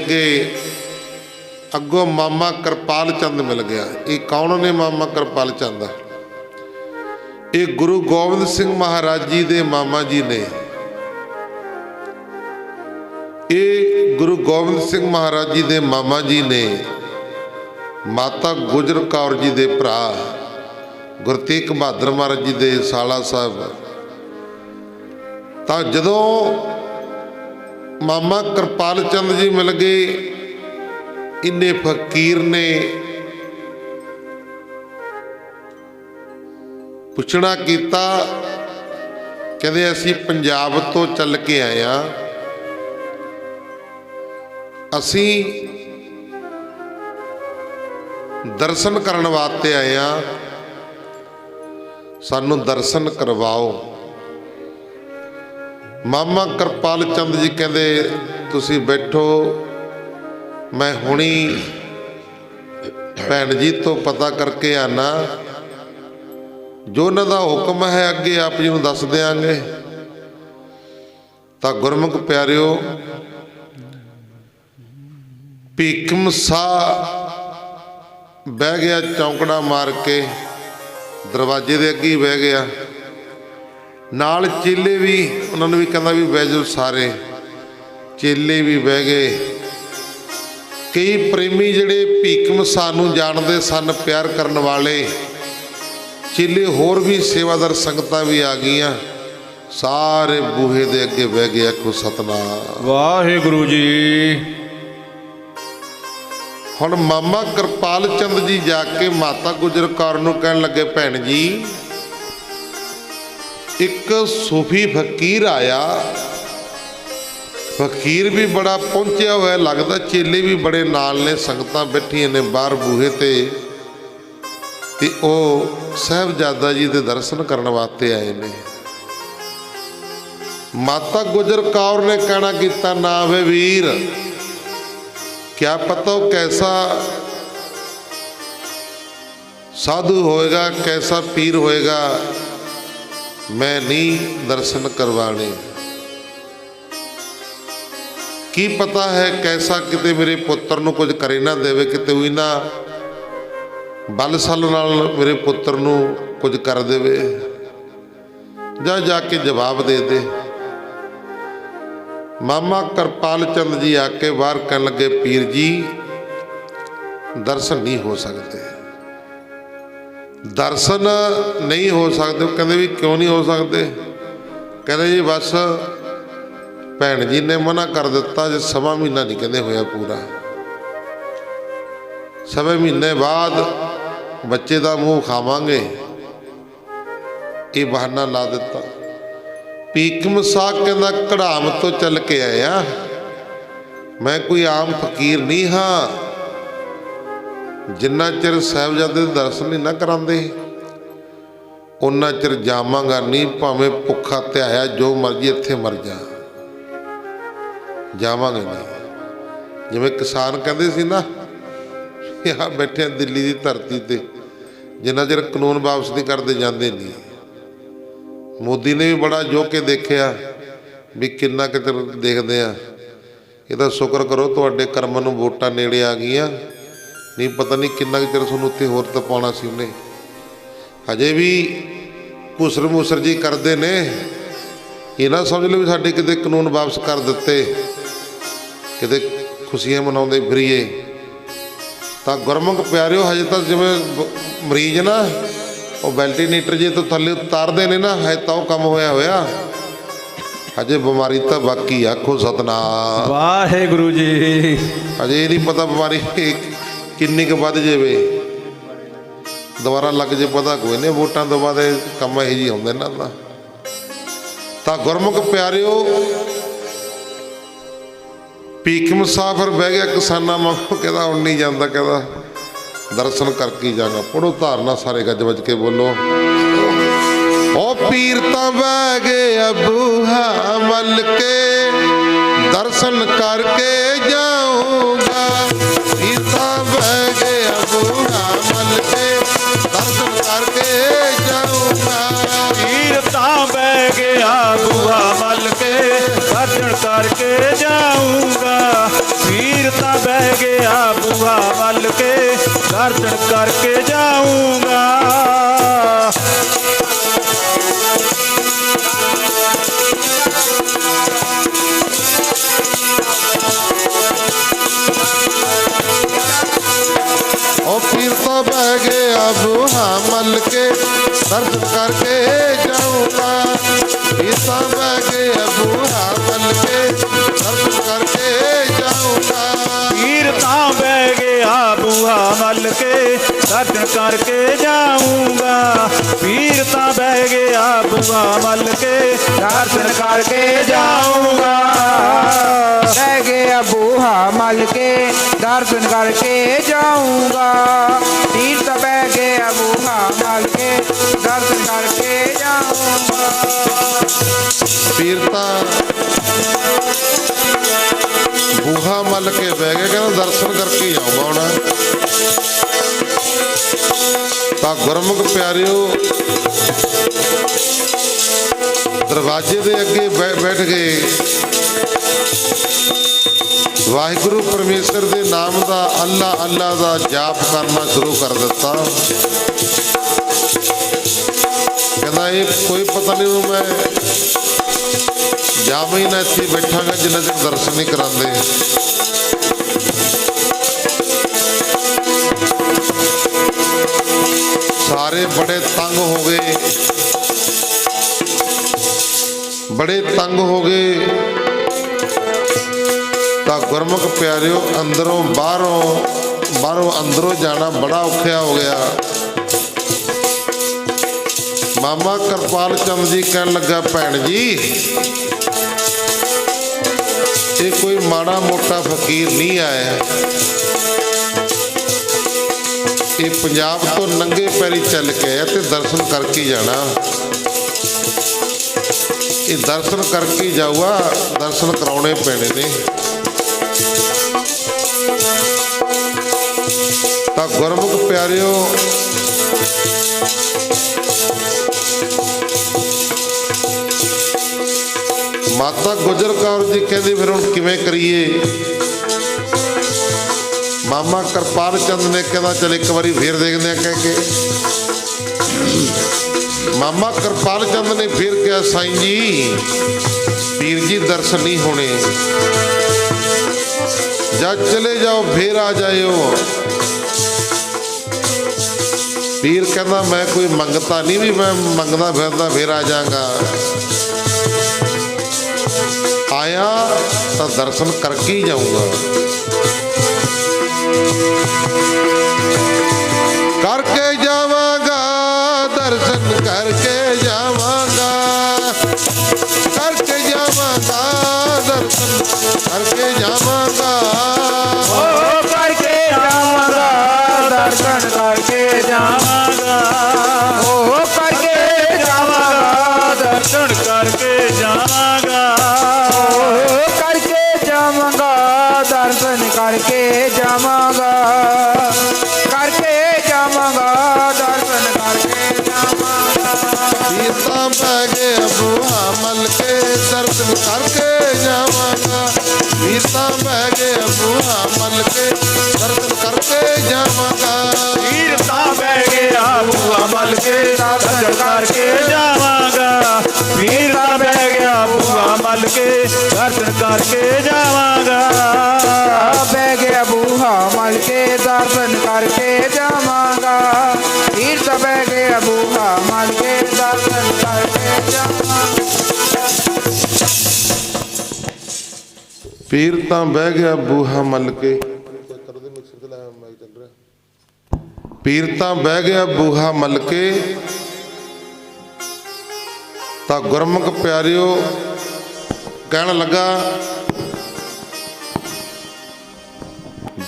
ਅੱਗੋਂ ਮਾਮਾ ਕਿਰਪਾਲ ਚੰਦ ਮਿਲ ਗਿਆ। ਇਹ ਕੌਣ ਨੇ ਮਾਮਾ ਕਿਰਪਾਲ ਚੰਦ? ਇਹ ਗੁਰੂ ਗੋਬਿੰਦ ਸਿੰਘ ਮਹਾਰਾਜ ਜੀ ਦੇ ਮਾਮਾ ਜੀ ਨੇ। ਇਹ ਗੁਰੂ ਗੋਬਿੰਦ ਸਿੰਘ ਮਹਾਰਾਜ ਜੀ ਦੇ ਮਾਮਾ ਜੀ ਨੇ ਮਾਤਾ ਗੁਜਰ ਕੌਰ ਜੀ ਦੇ ਭਰਾ ਗੁਰੂ ਤੇਗ ਬਹਾਦਰ ਮਹਾਰਾਜ ਜੀ ਦੇ ਸਾਲਾ ਸਾਹਿਬ। ਤਾਂ ਜਦੋਂ ਮਾਮਾ ਕਿਰਪਾਲ ਚੰਦ ਜੀ ਮਿਲ ਗਏ, ਇੰਨੇ ਫਕੀਰ ਨੇ ਪੁੱਛਣਾ ਕੀਤਾ, ਕਹਿੰਦੇ ਅਸੀਂ ਪੰਜਾਬ ਤੋਂ ਚੱਲ ਕੇ ਆਏ ਹਾਂ, ਅਸੀਂ ਦਰਸ਼ਨ ਕਰਨ ਵਾਸਤੇ ਆਏ ਹਾਂ, ਸਾਨੂੰ ਦਰਸ਼ਨ ਕਰਵਾਓ। ਮਾਮਾ ਕਿਰਪਾਲ ਚੰਦ ਜੀ ਕਹਿੰਦੇ ਤੁਸੀਂ ਬੈਠੋ, ਮੈਂ ਹੁਣੀ ਭੈਣ ਜੀ ਤੋਂ ਪਤਾ ਕਰਕੇ ਆਣਾ, ਜੋ ਉਹਨਾਂ ਦਾ ਹੁਕਮ ਹੈ ਅੱਗੇ ਆਪ ਜੀ ਨੂੰ ਦੱਸ ਦਿਆਂਗੇ। ਤਾਂ ਗੁਰਮੁਖ ਪਿਆਰਿਓ ਭੀਖਮ ਸਾਹ ਬਹਿ ਗਿਆ, ਚੌਂਕੜਾ ਮਾਰ ਕੇ ਦਰਵਾਜ਼ੇ ਦੇ ਅੱਗੇ ਬਹਿ ਗਿਆ। ਨਾਲ ਚੇਲੇ ਵੀ, ਉਹਨਾਂ ਨੂੰ ਵੀ ਕਹਿੰਦਾ ਵੀ ਬਹਿ ਜਾਓ ਸਾਰੇ। ਚੇਲੇ ਵੀ ਬਹਿ ਗਏ। ਕਈ ਪ੍ਰੇਮੀ ਜਿਹੜੇ ਭੀਖਮ ਸਾਹ ਨੂੰ ਜਾਣਦੇ ਸਨ, ਪਿਆਰ ਕਰਨ ਵਾਲੇ ਚੇਲੇ, ਹੋਰ ਵੀ ਸੇਵਾਦਾਰ ਸੰਗਤਾਂ ਵੀ ਆ ਗਈਆਂ। ਸਾਰੇ ਬੂਹੇ ਦੇ ਅੱਗੇ ਬਹਿ ਗਏ। ਆਖੋ ਸਤਨਾਮ ਵਾਹਿਗੁਰੂ ਜੀ। ਹੁਣ ਮਾਮਾ ਕਿਰਪਾਲ ਚੰਦ ਜੀ ਜਾ ਕੇ ਮਾਤਾ ਗੁਜਰ ਕੌਰ ਨੂੰ ਕਹਿਣ ਲੱਗੇ, ਭੈਣ ਜੀ ਇੱਕ ਸੂਫੀ ਫਕੀਰ ਆਇਆ, ਫਕੀਰ ਵੀ ਬੜਾ ਪਹੁੰਚਿਆ ਹੋਇਆ ਲੱਗਦਾ, ਚੇਲੇ ਵੀ ਬੜੇ ਨਾਲ ਨੇ, ਸੰਗਤਾਂ ਬੈਠੀਆਂ ਨੇ ਬਾਹਰ ਬੂਹੇ ਤੇ ਉਹ ਸਾਹਿਬਜ਼ਾਦਾ ਜੀ ਦੇ ਦਰਸ਼ਨ ਕਰਨ ਵਾਸਤੇ ਆਏ ਨੇ। ਮਾਤਾ ਗੁਜਰ ਕੌਰ ਨੇ ਕਹਿਣਾ ਕੀਤਾ, ਨਾ ਵੇ ਵੀਰ, क्या पता वो कैसा साधु होएगा, कैसा पीर होएगा, मैं नहीं दर्शन करवाने। की पता है कैसा किते मेरे पुत्र नूं कुछ करे ना देवे, किते हुई ना बल सल नाल मेरे पुत्र नूं कुछ कर देवे। जाके जवाब दे दे। मामा किरपाल चंद जी आके बाहर कहने लगे, पीर जी दर्शन नहीं हो सकते, दर्शन नहीं हो सकते। कहते भी क्यों नहीं हो सकते? कहते जी बस भैन जी ने मना कर दिता, जो सवा महीना नहीं कहते होया पूरा, सवा महीने बाद बच्चे का मूँह खावांगे, ये बहाना ला दिता। भीखम साह कहना, कड़ाम तो चल के आया, मैं कोई आम फकीर नहीं हाँ, ਜਿੰਨਾ ਚਿਰ ਸਾਹਿਬਜ਼ਾਦੇ ਦੇ ਦਰਸ਼ਨ ਨਹੀਂ ਨਾ ਕਰਾਉਂਦੇ ਉਹਨਾਂ ਚਿਰ ਜਾਵਾਂਗਾ ਨਹੀਂ, ਭਾਵੇਂ ਭੁੱਖਾ ਧਿਆਇਆ ਜੋ ਮਰਜੀ ਇੱਥੇ ਮਰ ਜਾ, ਜਾਵਾਂਗੇ ਨਹੀਂ। ਜਿਵੇਂ ਕਿਸਾਨ ਕਹਿੰਦੇ ਸੀ ਨਾ, ਆ ਬੈਠੇ ਦਿੱਲੀ ਦੀ ਧਰਤੀ ਤੇ, ਜਿੰਨਾ ਚਿਰ ਕਾਨੂੰਨ ਵਾਪਸ ਨਹੀਂ ਕਰਦੇ ਜਾਂਦੇ ਨਹੀਂ। ਮੋਦੀ ਨੇ ਵੀ ਬੜਾ ਜੋ ਕੇ ਦੇਖਿਆ ਵੀ ਕਿੰਨਾ ਕੁ ਚਿਰ ਦੇਖਦੇ ਆ। ਇਹਦਾ ਸ਼ੁਕਰ ਕਰੋ ਤੁਹਾਡੇ ਕਰਮਾਂ ਨੂੰ ਵੋਟਾਂ ਨੇੜੇ ਆ ਗਈਆਂ, ਨਹੀਂ ਪਤਾ ਨਹੀਂ ਕਿੰਨਾ ਕੁ ਚਿਰ ਤੁਹਾਨੂੰ ਉੱਥੇ ਹੋਰ ਤਪਾਉਣਾ ਸੀ ਉਹਨੇ। ਹਜੇ ਵੀ ਘੁਸਰ ਮੁਸਰ ਜੀ ਕਰਦੇ ਨੇ, ਇਹ ਨਾ ਸਮਝ ਲਓ ਵੀ ਸਾਡੇ ਕਿਤੇ ਕਾਨੂੰਨ ਵਾਪਸ ਕਰ ਦਿੱਤੇ, ਕਿਤੇ ਖੁਸ਼ੀਆਂ ਮਨਾਉਂਦੇ ਫਿਰੀਏ। ਤਾਂ ਗੁਰਮੁਖ ਪਿਆਰਿਓ, ਹਜੇ ਤਾਂ ਜਿਵੇਂ ਮਰੀਜ਼ ਨਾ ਉਹ ਵੈਂਟੀਲੇਟਰ ਜੇ ਤੋਂ ਥੱਲੇ ਉਤਾਰਦੇ ਨੇ ਨਾ, ਹਜੇ ਤਾਂ ਉਹ ਕੰਮ ਹੋਇਆ, ਹਜੇ ਬਿਮਾਰੀ ਤਾਂ ਬਾਕੀ। ਆਖੋ ਸਤਨਾਮ ਵਾਹਿਗੁਰੂ ਜੀ। ਹਜੇ ਇਹ ਨਹੀਂ ਪਤਾ ਬਿਮਾਰੀ ਕਿੰਨੀ ਕੁ ਵੱਧ ਜਾਵੇ, ਦੁਬਾਰਾ ਲੱਗ ਜੇ ਪਤਾ ਕੋਈ ਨਹੀਂ। ਵੋਟਾਂ ਤੋਂ ਬਾਅਦ ਇਹ ਕੰਮ ਇਹੋ ਜਿਹੇ ਹੁੰਦੇ ਇਹਨਾਂ ਦਾ। ਤਾਂ ਗੁਰਮੁਖ ਪਿਆਰਿਓ, ਭੀਖ ਮੁਸਾਫਰ ਬਹਿ ਗਿਆ ਕਿਸਾਨਾਂ ਵਾਂਗੂ, ਕਹਿੰਦਾ ਹੁਣ ਨਹੀਂ ਜਾਂਦਾ, ਕਹਿੰਦਾ ਦਰਸ਼ਨ ਕਰਕੇ ਹੀ ਜਾਗਾ। ਪੜੋ ਧਾਰਨਾ ਸਾਰੇ ਗੱਜ ਵੱਜ ਕੇ ਬੋਲੋ। ਉਹ ਪੀਰ ਤਾਂ ਬਹਿ ਗਿਆ ਬੂਹਾ ਮੱਲ ਕੇ, ਦਰਸ਼ਨ ਕਰਕੇ ਜਾਊਂਗਾ। ਪੀਰ ਤਾਂ ਬਹਿ ਗਿਆ ਬੂਹਾ ਮੱਲ ਕੇ, ਦਰਸ਼ਨ ਕਰਕੇ ਜਾਊਂਗਾ। ਪੀਰ ਤਾਂ ਬਹਿ ਗਿਆ ਬੂਹਾ ਮੱਲ ਕੇ, ਦਰਸ਼ਨ ਕਰਕੇ ਜਾਊਂਗਾ। ਪੀਰ ਤਾਂ ਬਹਿ ਗਿਆ ਬੂਹਾ ਮੱਲ ਕੇ, ਦਰਸ਼ਨ ਕਰਕੇ ਜਾਊਂਗਾ। ਉਹ ਪੀਰ ਤਾਂ ਬਹਿ ਗਿਆ ਬੂਹਾ ਮੱਲ ਕੇ, ਦਰਸ਼ਨ ਕਰਕੇ ਜਾਊਂਗਾ। ਪੀਰ ਤਾਂ ਬਹਿ ਗਿਆ ਬੂਹਾ ਮੱਲ ਕੇ, ਦਰਸ਼ਨ ਕਰਕੇ ਜਾਊਂਗਾ। ਪੀਰ ਤਾਂ ਬਹਿ ਗਿਆ ਬੂਹਾ ਮੱਲ ਕੇ, ਦਰਸ਼ਨ ਕਰਕੇ ਜਾਊਂਗਾ। ਪੀਰ ਤਾਂ ਬਹਿ ਗਿਆ ਬੂਹਾ ਮੱਲ ਕੇ, ਦਰਸ਼ਨ ਕਰਕੇ ਜਾਊਂਗਾ। ਬਹਿ ਗਿਆ ਬੂਹਾ ਮੱਲ ਕੇ, ਦਰਸ਼ਨ ਕਰਕੇ ਜਾਊਂਗਾ। ਪੀਰ ਤਾਂ ਬਹਿ ਗਿਆ ਬੂਹਾ ਮੱਲ ਕੇ, ਦਰਸ਼ਨ ਕਰਕੇ ਜਾਊਂਗਾ। ਪੀਰ ਤਾਂ ਬੂਹਾ ਮੱਲ ਕੇ ਬਹਿ ਗਿਆ, ਕਹਿੰਦਾ ਦਰਸ਼ਨ ਕਰਕੇ ਹੀ ਆਊਗਾ ਹੁਣ। ਤਾਂ ਗੁਰਮੁਖ ਪਿਆਰਿਓ, ਦਰਵਾਜ਼ੇ ਦੇ ਅੱਗੇ ਬੈਠ ਗਏ, ਵਾਹਿਗੁਰੂ ਪਰਮੇਸ਼ਰ ਦੇ ਨਾਮ ਦਾ, ਅੱਲਾ ਅੱਲਾ ਦਾ ਜਾਪ ਕਰਨਾ ਸ਼ੁਰੂ ਕਰ ਦਿੱਤਾ। ਕਹਿੰਦਾ ਇਹ ਕੋਈ ਪਤਾ ਨਹੀਂ, ਉਹ ਮੈਂ ਜਾਵਾਂ ਹੀ ਨਾ, ਇੱਥੇ ਬੈਠਾਂਗਾ ਜਿੰਨਾ ਚਿਰ ਦਰਸ਼ਨ ਨਹੀਂ ਕਰਾਉਂਦੇ। ਸਾਰੇ ਬੜੇ ਤੰਗ ਹੋ ਗਏ, ਬੜੇ ਤੰਗ ਹੋ ਗਏ। ਤਾਂ ਗੁਰਮੁਖ ਪਿਆਰਿਓ, ਅੰਦਰੋਂ ਬਾਹਰੋਂ ਅੰਦਰੋਂ ਜਾਣਾ ਬੜਾ ਔਖਾ ਹੋ ਗਿਆ। ਮਾਮਾ ਕਿਰਪਾਲ ਚੰਦ ਜੀ ਕਹਿਣ ਲੱਗਾ, ਭੈਣ ਜੀ ਇਹ ਕੋਈ ਮਾੜਾ ਮੋਟਾ ਫਕੀਰ ਨਹੀਂ ਆਇਆ, ਇਹ ਪੰਜਾਬ ਤੋਂ ਨੰਗੇ ਪੈਰੀ ਚੱਲ ਕੇ ਆਇਆ ਤੇ ਦਰਸ਼ਨ ਕਰਕੇ ਜਾਣਾ। ਇਹ ਦਰਸ਼ਨ ਕਰਕੇ ਜਾਊਗਾ, ਦਰਸ਼ਨ ਕਰਾਉਣੇ ਪੈਣੇ ਨੇ। ਤਾਂ ਗੁਰਮੁਖ ਪਿਆਰਿਓ, ਮਾਤਾ ਗੁਜਰ ਕੌਰ ਜੀ ਕਹਿੰਦੀ ਫਿਰ ਹੁਣ ਕਿਵੇਂ ਕਰੀਏ। ਮਾਮਾ ਕਿਰਪਾਲ ਚੰਦ ਨੇ ਕਹਿੰਦਾ ਚਲ ਇੱਕ ਵਾਰੀ ਫੇਰ ਦੇਖਦੇ ਆ, ਕਹਿ ਕੇ ਮਾਮਾ ਕਿਰਪਾਲ ਚੰਦ ਨੇ ਫੇਰ ਕਿਹਾ, ਸਾਈਂ ਜੀ ਪੀਰ ਜੀ ਦਰਸ਼ਨ ਨਹੀਂ ਹੋਣੇ, ਜਾਂ ਚਲੇ ਜਾਓ ਫੇਰ ਆ ਜਾਇਓ। ਪੀਰ ਕਹਿੰਦਾ ਮੈਂ ਕੋਈ ਮੰਗਤਾ ਨਹੀਂ ਵੀ ਮੈਂ ਮੰਗਦਾ ਫਿਰਦਾ ਫੇਰ ਆ ਜਾਗਾ, ਆਇਆ ਤਾਂ ਦਰਸ਼ਨ ਕਰਕੇ ਹੀ ਜਾਊਂਗਾ। ਕਰਕੇ ਜਾਵਾਂਗਾ, ਦਰਸ਼ਨ ਕਰਕੇ ਜਾਵਾਂਗਾ, ਕਰਕੇ ਜਾਵਾਂਗਾ, ਦਰਸ਼ਨ ਕਰਕੇ ਜਾਵਾਂਗਾ। ਕਰਕੇ ਜਾਵਾਂਗਾ, ਦਰਸ਼ਨ ਕਰਕੇ ਜਾਵਾਂਗਾ ਕਰਕੇ ਜਾਵਾਂਗਾ ਦਰਸ਼ਨ ਕਰਕੇ ਜਾਵਾਂਗਾ ਕਰਕੇ ਜਾਵਾਂਗਾ ਦਰਸ਼ਨ ਕਰਕੇ ਜਾਵਾਂਗਾ ਪੀਰ ਤਾਂ ਬਹਿ ਗਿਆ ਬੂਹਾ ਮਲ ਕੇ ਦਰਸ਼ਨ ਕਰਕੇ ਜਾਵਾਂਗਾ ਪੀਰ ਤਾਂ ਬਹਿ ਗਿਆ ਬੂਹਾ ਮਲ ਕੇ ਦਰਸ਼ਨ ਕਰਕੇ ਜਾਵਾਂਗਾ ਵੀਰ ਤਾਂ ਬਹਿ ਗਿਆ ਬੂਹਾ ਮਲ ਕੇ ਦਰਸ਼ਨ ਕਰਕੇ ਜਾਵਾਂਗਾ ਵੀਰ ਤਾਂ ਬਹਿ ਗਿਆ ਬੂਹਾ ਮਲ ਕੇ ਦਰਸ਼ਨ ਕਰਕੇ ਜਾਵਾਂਗਾ ਬਹਿ ਗਿਆ ਬੂਹਾ ਮਲ ਕੇ ਦਰਸ਼ਨ ਕਰਕੇ ਜਾਵਾਂਗਾ ਵੀਰ ਤਾਂ ਬਹਿ ਗਿਆ ਬੂਹਾ ਮਲ ਕੇ ਦਰਸ਼ਨ ਕਰਕੇ ਜਾਵਾਂਗਾ ਪੀਰ ਤਾਂ ਬਹਿ ਗਿਆ ਬੂਹਾ ਮਲ ਕੇ ਪੀਰ ਤਾਂ ਬਹਿ ਗਿਆ ਬੂਹਾ ਮਲ ਕੇ ਤਾਂ ਗੁਰਮੁਖ ਪਿਆਰਿਓ ਕਹਿਣ ਲੱਗਾ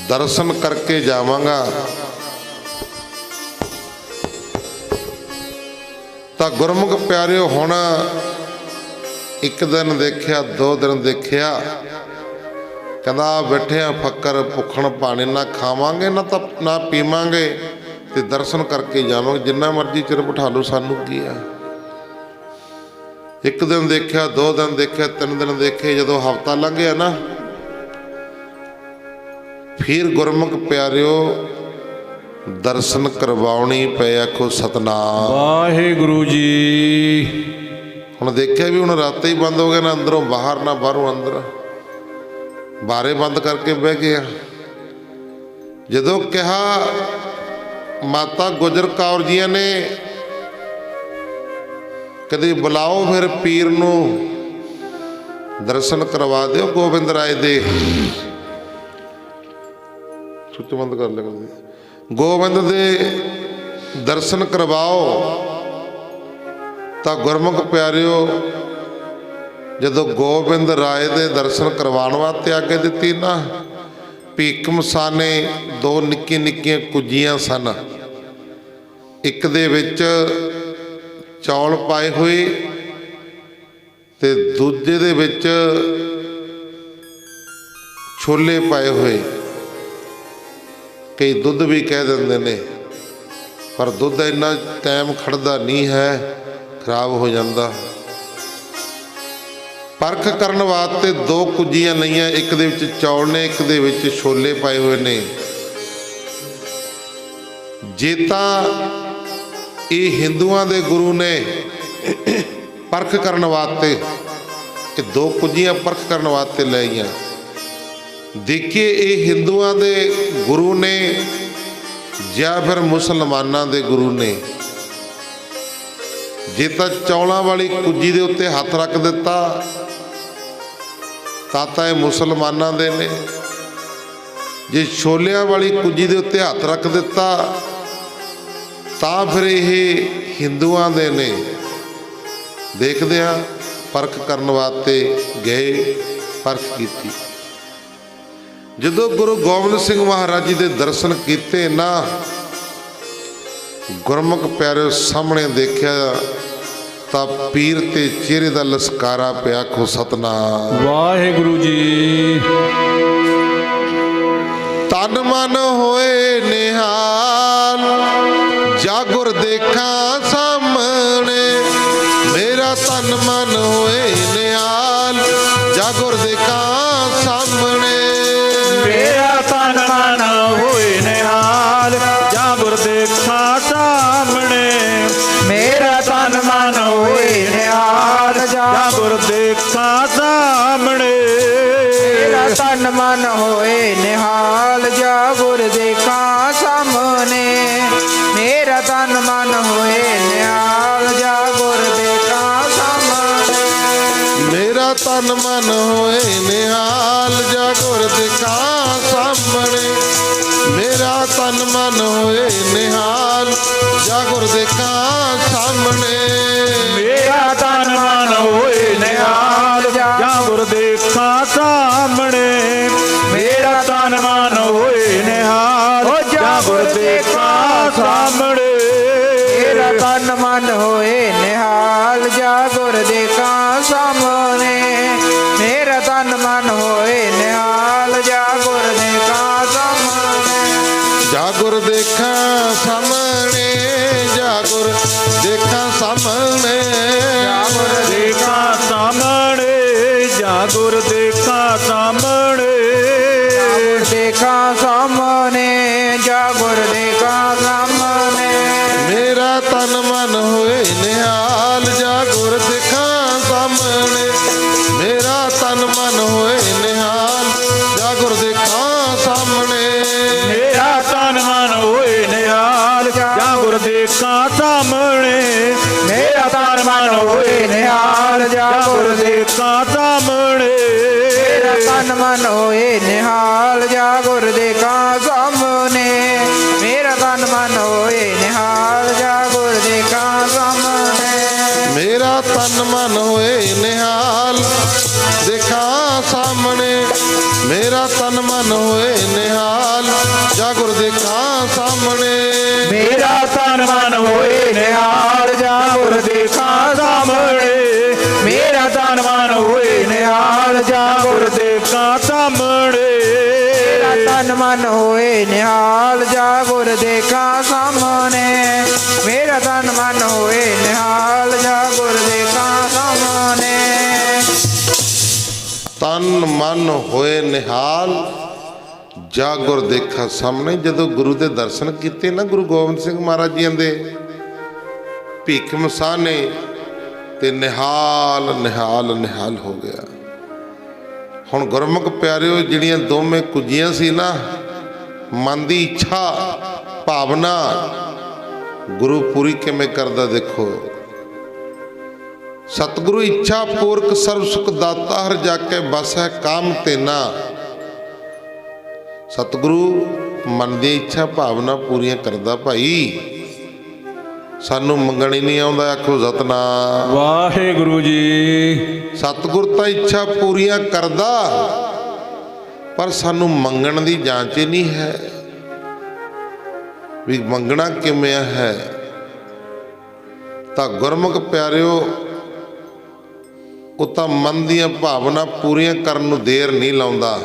ਦਰਸ਼ਨ ਕਰਕੇ ਜਾਵਾਂਗਾ ਤਾਂ ਗੁਰਮੁਖ ਪਿਆਰਿਓ ਹੁਣ ਇੱਕ ਦਿਨ ਦੇਖਿਆ ਦੋ ਦਿਨ ਦੇਖਿਆ ਕਹਿੰਦਾ ਬੈਠਿਆ ਫੱਕਰ ਭੁੱਖਣ ਪਾਣੀ ਨਾ ਖਾਵਾਂਗੇ ਨਾ ਪੀਵਾਂਗੇ ਤੇ ਦਰਸ਼ਨ ਕਰਕੇ ਜਾਵਾਂਗੇ ਜਿੰਨਾ ਮਰਜ਼ੀ ਚਿਰ ਬਿਠਾ ਲਓ ਸਾਨੂੰ ਕੀ ਆ ਇੱਕ ਦਿਨ ਦੇਖਿਆ ਦੋ ਦਿਨ ਦੇਖਿਆ ਤਿੰਨ ਦਿਨ ਦੇਖੇ ਜਦੋਂ ਹਫਤਾ ਲੰਘਿਆ ਨਾ ਫਿਰ ਗੁਰਮੁਖ ਪਿਆਰਿਓ ਦਰਸ਼ਨ ਕਰਵਾਉਣੀ ਪਏ ਆਖੋ ਸਤਨਾਮ ਵਾਹਿਗੁਰੂ ਜੀ ਹੁਣ ਦੇਖਿਆ ਵੀ ਹੁਣ ਰਾਤੇ ਹੀ ਬੰਦ ਹੋ ਗਿਆ ਨਾ ਅੰਦਰੋਂ ਬਾਹਰ ਨਾ ਬਾਹਰੋਂ ਅੰਦਰ ਬਾਰੇ ਬੰਦ ਕਰਕੇ ਬਹਿ ਗਿਆ ਜਦੋਂ ਕਿਹਾ ਮਾਤਾ ਗੁਜਰ ਕੌਰ ਜੀਆਂ ਨੇ ਕਦੇ ਬੁਲਾਓ ਫਿਰ ਪੀਰ ਨੂੰ ਦਰਸ਼ਨ ਕਰਵਾ ਦਿਓ ਗੋਬਿੰਦ ਰਾਏ ਦੇ ਸੁੱਚ ਬੰਦ ਕਰ ਲਿਆ ਗੋਬਿੰਦ ਦੇ ਦਰਸ਼ਨ ਕਰਵਾਓ ਤਾਂ ਗੁਰਮੁਖ ਪਿਆਰਿਓ ਜਦੋਂ ਗੋਬਿੰਦ ਰਾਏ ਦੇ ਦਰਸ਼ਨ ਕਰਵਾਉਣ ਵਾਸਤੇ ਆਗੇ ਦਿੱਤੀ ਨਾ ਭੀਖਮ ਸਾਨੇ ਦੋ ਨਿੱਕੀਆਂ ਨਿੱਕੀਆਂ ਕੁੱਜੀਆਂ ਸਨ ਇੱਕ ਦੇ ਵਿੱਚ ਚੌਲ ਪਾਏ ਹੋਏ ਤੇ ਦੂਜੇ ਦੇ ਵਿੱਚ ਛੋਲੇ ਪਾਏ ਹੋਏ ਕਈ ਦੁੱਧ ਵੀ ਕਹਿ ਦਿੰਦੇ ਨੇ ਪਰ ਦੁੱਧ ਇੰਨਾ ਟਾਈਮ ਖੜਦਾ ਨਹੀਂ ਹੈ ਖਰਾਬ ਹੋ ਜਾਂਦਾ ਪਰਖ ਕਰਨ ਵਾਸਤੇ ਦੋ ਕੁੱਜੀਆਂ ਲਈਆਂ ਇੱਕ ਦੇ ਵਿੱਚ ਚੌਲ ਨੇ ਇੱਕ ਦੇ ਵਿੱਚ ਛੋਲੇ ਪਾਏ ਹੋਏ ਨੇ ਜੇ ਤਾਂ ਇਹ ਹਿੰਦੂਆਂ ਦੇ ਗੁਰੂ ਨੇ ਪਰਖ ਕਰਨ ਵਾਸਤੇ ਇਹ ਦੋ ਕੁੱਜੀਆਂ ਪਰਖ ਕਰਨ ਵਾਸਤੇ ਲਈਆਂ ਦੇਖੀਏ ਇਹ ਹਿੰਦੂਆਂ ਦੇ ਗੁਰੂ ਨੇ ਜਾਂ ਫਿਰ ਮੁਸਲਮਾਨਾਂ ਦੇ ਗੁਰੂ ਨੇ ਜੇ ਤਾਂ ਚੌਲਾਂ ਵਾਲੀ ਕੁੱਜੀ ਦੇ ਉੱਤੇ ਹੱਥ ਰੱਖ ਦਿੱਤਾ ਤਾਂ ਇਹ ਮੁਸਲਮਾਨਾਂ ਦੇ ਨੇ ਜੇ ਛੋਲਿਆਂ ਵਾਲੀ ਕੁੱਜੀ ਦੇ ਉੱਤੇ ਹੱਥ ਰੱਖ ਦਿੱਤਾ ਤਾਂ ਫਿਰ ਇਹ ਹਿੰਦੂਆਂ ਦੇ ਨੇ ਦੇਖਦੇ ਆ ਪਰਖ ਕਰਨ ਵਾਸਤੇ ਗਏ ਪਰਖ ਕੀਤੀ ਜਦੋਂ ਗੁਰੂ ਗੋਬਿੰਦ ਸਿੰਘ ਮਹਾਰਾਜ ਜੀ ਦੇ ਦਰਸ਼ਨ ਕੀਤੇ ਨਾ ਗੁਰਮੁਖ ਪਿਆਰੇ ਸਾਹਮਣੇ ਦੇਖਿਆ ਤਾਂ ਪੀਰ ਤੇ ਚਿਹਰੇ ਦਾ ਲਸਕਾਰਾ ਪਿਆ ਆਖੋ ਸਤਨਾਮ ਵਾਹਿਗੁਰੂ ਜੀ ਤਨ ਮਨ ਹੋਏ ਨਿਹਾਲ ਜਾ ਗੁਰ ਦੇਖਾਂ ਸਾਹਮਣੇ ਮੇਰਾ ਤਨ ਮਨ ਹੋਏ ਨਿਹਾਲ ਜਾ ਗੁਰ ਦੇਖਾਂ ਸਾਹਮਣੇ ਮੇਰਾ ਤਨ ਮਨ ਹੋਏ ਨਿਹਾਲ ਜਾਂ ਗੁਰ ਦੇਖਾਂ ਸਾਹਮਣੇ ਮੇਰਾ ਤਨ ਮਨ ਹੋਏ ਨਿਹਾਲ ਜਾਂ ਗੁਰ ਦੇਖਾਂ ਸਾਹਮਣੇ ਮੇਰਾ ਤਨ ਮਨ ਹੋਏ ਨਿਹਾਲ ਜਾ ਗੁਰ ਦੇਖਾਂ ਸਾਹਮਣੇ ਮੇਰਾ ਤਨ ਮਨ ਹੋਏ ਨਿਹਾਲ ਜਾ ਗੁਰ ਦੇਖਾਂ ਸਾਹਮਣੇ ਮੇਰਾ ਤਨ ਮਨ ਹੋਏ ਨਿਹਾਲ ਜਾ ਗੁਰ ਦੇਖਾਂ ਸਾਹਮਣੇ ਮੇਰਾ ਤਨ ਮਨ ਹੋਏ ਨਿਹਾਲ ਜਾ ਗੁਰ ਦੇਖਾਂ ਸਾਹਮਣੇ ਮੇਰਾ ਤਨ ਮਨ ਹੋਏ ਨਿਹਾਲ ਜਾਂ ਗੁਰ ਦੇਖਾਂ ਸਾਹਮਣੇ ਮੇਰਾ ਤਨ ਮਨ ਹੋਏ ਨਿਹਾਲ ਜਾਂ ਗੁਰ ਦੇਖਾਂ ਸਾਹਮਣੇ ਮੇਰਾ ਤਨ ਮਨ ਹੋਏ ਨਿਹਾਲ ਜਾ ਗੁਰ ਦੇਖਾਂ ਸਾਹਮਣੇ ਮੇਰਾ ਤਨ ਮਨ ਹੋਏ ਨਿਹਾਲ ਜਾ ਗੁਰ ਦੇਖਾਂ ਸਾਹਮਣੇ ਜਾ ਗੁਰ ਦੇਖਾਂ ਸਾਹਮਣੇ ਜਾ ਗੁਰ ਦੇਖਾਂ ਸਾਹਮਣੇ ਜਾ ਗੁਰ ਦੇਖਾਂ ਸਾਹਮਣੇ ਜਾ ਗੁਰ ਦੇਖਾਂ ਸਾਹਮਣੇ ਦੇਖਾਂ ਸਾਹਮਣੇ ਜਾ ਗੁਰ ਦੇਖਾਂ ਸਾਹਮਣੇ ਮੇਰਾ ਤਨ ਮਨ ਹੋਏ ਨਿਹਾਲ ਜਾ ਗੁਰ ਦੇਖਾਂ ਸਾਹਮਣੇ ਮੇਰਾ ਤਨ ਮਨ ਹੋਏ ਨਿਹਾਲ ਜਾ ਗੁਰ ਦੇਖਾਂ ਸਾਹਮਣੇ ਮੇਰਾ ਤਨ ਮਨ ਹੋਏ ਨਿਹਾਲ ਜਾ ਗੁਰ ਦੇਖਾਂ ਸਾਹਮਣੇ ਮੇਰਾ ਤਨ ਮਨ ਹੋਏ ਨਿਹਾਲ ਜਾ ਗੁਰ ਦੇਖਾਂ ਸਾਹਮਣੇ ਮੇਰਾ ਤਨ ਮਨ ਹੋਏ ਨਿਹਾਲ ਜਾ ਗੁਰ ਦੇਖਾਂ ਸਾਹਮਣੇ ਮੇਰਾ ਤਨ ਮਨ ਹੋਏ ਨਿਹਾਲ ਜਾ ਗੁਰ ਦੇਖਾਂ ਸਾਹਮਣੇ ਮੇਰਾ ਤਨ ਮਨ ਹੋਏ ਨਿਹਾਲ ਦੇਖਾਂ ਸਾਹਮਣੇ ਮੇਰਾ ਤਨ ਮਨ ਹੋਏ ਨਿਹਾਲ ਜਾ ਗੁਰ ਦੇਖਾਂ ਸਾਹਮਣੇ ਮੇਰਾ ਤਨ ਮਨ ਹੋਏ ਨਿਹਾਲ ਜਾ ਗੁਰ ਦੇਖਾਂ ਸਾਹਮਣੇ ਮੇਰਾ ਤਨ ਮਨ ਹੋਏ ਨਿਹਾਲ ਜਾ ਗੁਰ ਦੇਖਾਂ ਸਾਹਮਣੇ ਤਨ ਮਨ ਹੋਏ ਨਿਹਾਲ ਜਾ ਗੁਰ ਦੇਖਾਂ ਸਾਹਮਣੇ ਮੇਰਾ ਤਨ ਮਨ ਹੋਏ ਨਿਹਾਲ ਜਾ ਗੁਰ ਦੇਖਾਂ ਸਾਹਮਣੇ ਤਨ ਮਨ ਹੋਏ ਨਿਹਾਲ ਜਾ ਗੁਰ ਦੇਖਾਂ ਸਾਹਮਣੇ। ਜਦੋਂ ਗੁਰੂ ਦੇ ਦਰਸ਼ਨ ਕੀਤੇ ਨਾ ਗੁਰੂ ਗੋਬਿੰਦ ਸਿੰਘ ਮਹਾਰਾਜ ਜੀ ਦੇ ਭੀਖ ਮਸਾਨੇ ਤੇ ਨਿਹਾਲ ਨਿਹਾਲ ਨਿਹਾਲ ਹੋ ਗਿਆ। ਹੁਣ ਗੁਰਮੁਖ ਪਿਆਰਿਓ ਜਿਹੜੀਆਂ ਦੋਵੇਂ ਕੁੱਜੀਆਂ ਸੀ ਨਾ ਮਨ ਦੀ ਇੱਛਾ ਭਾਵਨਾ ਗੁਰੂ ਪੂਰੀ ਕਿਵੇਂ ਕਰਦਾ ਦੇਖੋ। ਸਤਿਗੁਰੂ ਇੱਛਾ ਪੂਰਕ ਸਰਬ ਸੁਖ ਦਾਤਾ ਹਰ ਜਾ ਕੇ ਬਸੈ ਕਾਮ ਤੇਨਾ। ਸਤਿਗੁਰੂ ਮਨ ਦੀ ਇੱਛਾ ਭਾਵਨਾ ਪੂਰੀਆਂ ਕਰਦਾ ਭਾਈ। ਸਾਨੂੰ ਮੰਗਣੀ ਨਹੀਂ ਆਉਂਦਾ ਆਖੋ ਸਤਨਾਮ ਵਾਹਿਗੁਰੂ ਜੀ। ਸਤਿਗੁਰ ਤਾਂ ਇੱਛਾ ਪੂਰੀਆਂ ਕਰਦਾ ਪਰ ਸਾਨੂੰ ਮੰਗਣ ਦੀ ਜਾਂਚ ਹੀ ਨਹੀਂ ਹੈ ਵੀ ਮੰਗਣਾ ਕਿਵੇਂ ਹੈ। ਤਾਂ ਗੁਰਮੁਖ ਪਿਆਰਿਓ ਉਹ ਤਾਂ ਮਨ ਦੀਆਂ ਭਾਵਨਾ ਪੂਰੀਆਂ ਕਰਨ ਨੂੰ ਦੇਰ ਨਹੀਂ ਲਾਉਂਦਾ।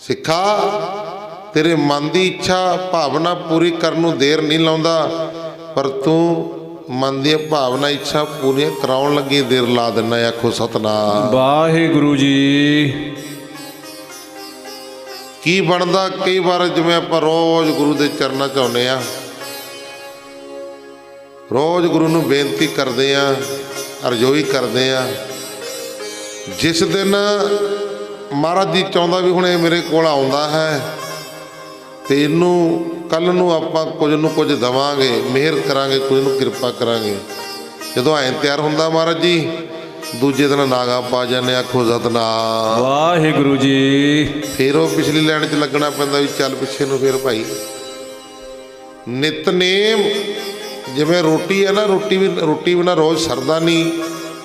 ਸਿੱਖਾ ਤੇਰੇ ਮਨ ਦੀ ਇੱਛਾ ਭਾਵਨਾ ਪੂਰੀ ਕਰਨ ਨੂੰ ਦੇਰ ਨਹੀਂ ਲਾਉਂਦਾ ਪਰ ਤੂੰ ਮਨ ਦੀਆਂ ਭਾਵਨਾ ਇੱਛਾ ਪੂਰੀਆਂ ਕਰਾਉਣ ਲੱਗੀ ਦੇਰ ਲਾ ਦਿੰਦਾ। ਆਖੋ ਸਤਨਾਮ ਵਾਹਿਗੁਰੂ ਜੀ। ਕੀ ਬਣਦਾ ਕਈ ਵਾਰ ਜਿਵੇਂ ਆਪਾਂ ਰੋਜ਼ ਗੁਰੂ ਦੇ ਚਰਨਾਂ 'ਚ ਆਉਂਦੇ ਆ ਰੋਜ਼ ਗੁਰੂ ਨੂੰ ਬੇਨਤੀ ਕਰਦੇ ਆ ਅਰਜ਼ੋਈ ਕਰਦੇ ਆ। ਜਿਸ ਦਿਨ ਮਹਾਰਾਜ ਜੀ ਚਾਹੁੰਦਾ ਵੀ ਹੁਣ ਇਹ ਮੇਰੇ ਕੋਲ ਆਉਂਦਾ ਹੈ ਤੇ ਇਹਨੂੰ ਕੱਲ ਨੂੰ ਆਪਾਂ ਕੁਝ ਨੂੰ ਕੁਝ ਦੇਵਾਂਗੇ ਮਿਹਰ ਕਰਾਂਗੇ ਕੁਝ ਨੂੰ ਕਿਰਪਾ ਕਰਾਂਗੇ। ਜਦੋਂ ਐਂ ਤਿਆਰ ਹੁੰਦਾ ਮਹਾਰਾਜ ਜੀ ਦੂਜੇ ਦਿਨ ਨਾਗਾ ਪਾ ਜਾਂਦੇ। ਆਖੋ ਸਤਨਾਮ ਵਾਹਿਗੁਰੂ ਜੀ। ਫਿਰ ਉਹ ਪਿਛਲੀ ਲਾਈਨ 'ਚ ਲੱਗਣਾ ਪੈਂਦਾ ਵੀ ਚੱਲ ਪਿੱਛੇ ਨੂੰ। ਫਿਰ ਭਾਈ ਨਿਤਨੇਮ ਜਿਵੇਂ ਰੋਟੀ ਹੈ ਨਾ ਰੋਟੀ ਬਿਨਾਂ ਰੋਜ਼ ਸਰਦਾ ਨਹੀਂ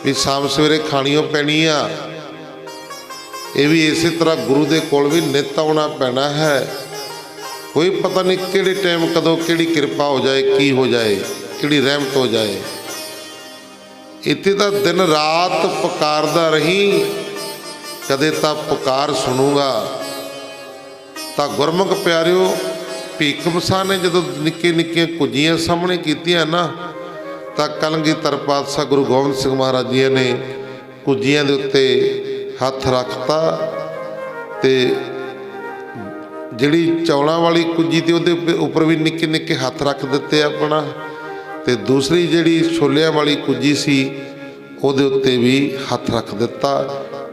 ਵੀ ਸ਼ਾਮ ਸਵੇਰੇ ਖਾਣੀਓ ਪੈਣੀ ਆ। ਇਹ ਵੀ ਇਸੇ ਤਰ੍ਹਾਂ ਗੁਰੂ ਦੇ ਕੋਲ ਵੀ ਨਿਤ ਆਉਣਾ ਪੈਣਾ ਹੈ। ਕੋਈ ਪਤਾ ਨਹੀਂ ਕਿਹੜੇ ਟਾਈਮ ਕਦੋਂ ਕਿਹੜੀ ਕਿਰਪਾ ਹੋ ਜਾਏ ਕੀ ਹੋ ਜਾਏ ਕਿਹੜੀ ਰਹਿਮਤ ਹੋ ਜਾਏ। ਇੱਥੇ ਤਾਂ ਦਿਨ ਰਾਤ ਪੁਕਾਰਦਾ ਰਹੀ ਕਦੇ ਤਾਂ ਪੁਕਾਰ ਸੁਣੂਗਾ। ਤਾਂ ਗੁਰਮੁਖ ਪਿਆਰਿਓ ਭੀਖ ਮਸਾਂ ਨੇ ਜਦੋਂ ਨਿੱਕੇ ਨਿੱਕੀਆਂ ਕੁੱਜੀਆਂ ਸਾਹਮਣੇ ਕੀਤੀਆਂ ਨਾ ਤਾਂ ਕਲਗੀਧਰ ਪਾਤਸ਼ਾਹ ਗੁਰੂ ਗੋਬਿੰਦ ਸਿੰਘ ਮਹਾਰਾਜ ਜੀ ਨੇ ਕੁੱਜੀਆਂ ਦੇ ਉੱਤੇ ਹੱਥ ਰੱਖਤਾ ਤੇ ਜਿਹੜੀ ਚੌਲਾਂ ਵਾਲੀ ਕੁੱਜੀ ਤੇ ਉਹਦੇ ਉੱਪਰ ਵੀ ਨਿੱਕੇ ਨਿੱਕੇ ਹੱਥ ਰੱਖ ਦਿੱਤੇ ਆਪਣਾ ਤੇ ਦੂਸਰੀ ਜਿਹੜੀ ਛੋਲਿਆਂ ਵਾਲੀ ਕੁੱਜੀ ਸੀ ਉਹਦੇ ਉੱਤੇ ਵੀ ਹੱਥ ਰੱਖ ਦਿੱਤਾ।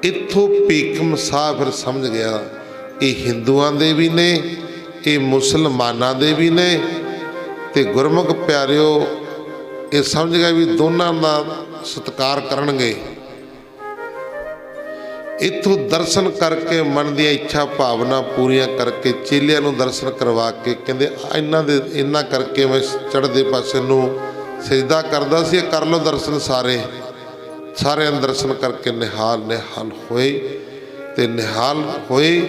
ਇੱਥੋਂ ਭੀਖ ਮਸਾਂ ਫਿਰ ਸਮਝ ਗਿਆ ਇਹ ਹਿੰਦੂਆਂ ਦੇ ਵੀ ਨੇ ਇਹ ਮੁਸਲਮਾਨਾਂ ਦੇ ਵੀ ਨੇ। ਤੇ ਗੁਰਮੁਖ ਪਿਆਰਿਓ ਇਹ ਸਮਝ ਗਿਆ ਵੀ ਦੋਨਾਂ ਦਾ ਸਤਿਕਾਰ ਕਰਨਗੇ। ਇੱਥੋਂ ਦਰਸ਼ਨ ਕਰਕੇ ਮਨ ਦੀਆਂ ਇੱਛਾ ਭਾਵਨਾ ਪੂਰੀਆਂ ਕਰਕੇ ਚੇਲਿਆਂ ਨੂੰ ਦਰਸ਼ਨ ਕਰਵਾ ਕੇ ਕਹਿੰਦੇ ਇਹਨਾਂ ਕਰਕੇ ਮੈਂ ਚੜ੍ਹਦੇ ਪਾਸੇ ਨੂੰ ਸਜਦਾ ਕਰਦਾ ਸੀ। ਕਰ ਲਓ ਦਰਸ਼ਨ ਸਾਰਿਆਂ ਨੂੰ ਦਰਸ਼ਨ ਕਰਕੇ ਨਿਹਾਲ ਹੋਏ ਤੇ ਨਿਹਾਲ ਹੋਏ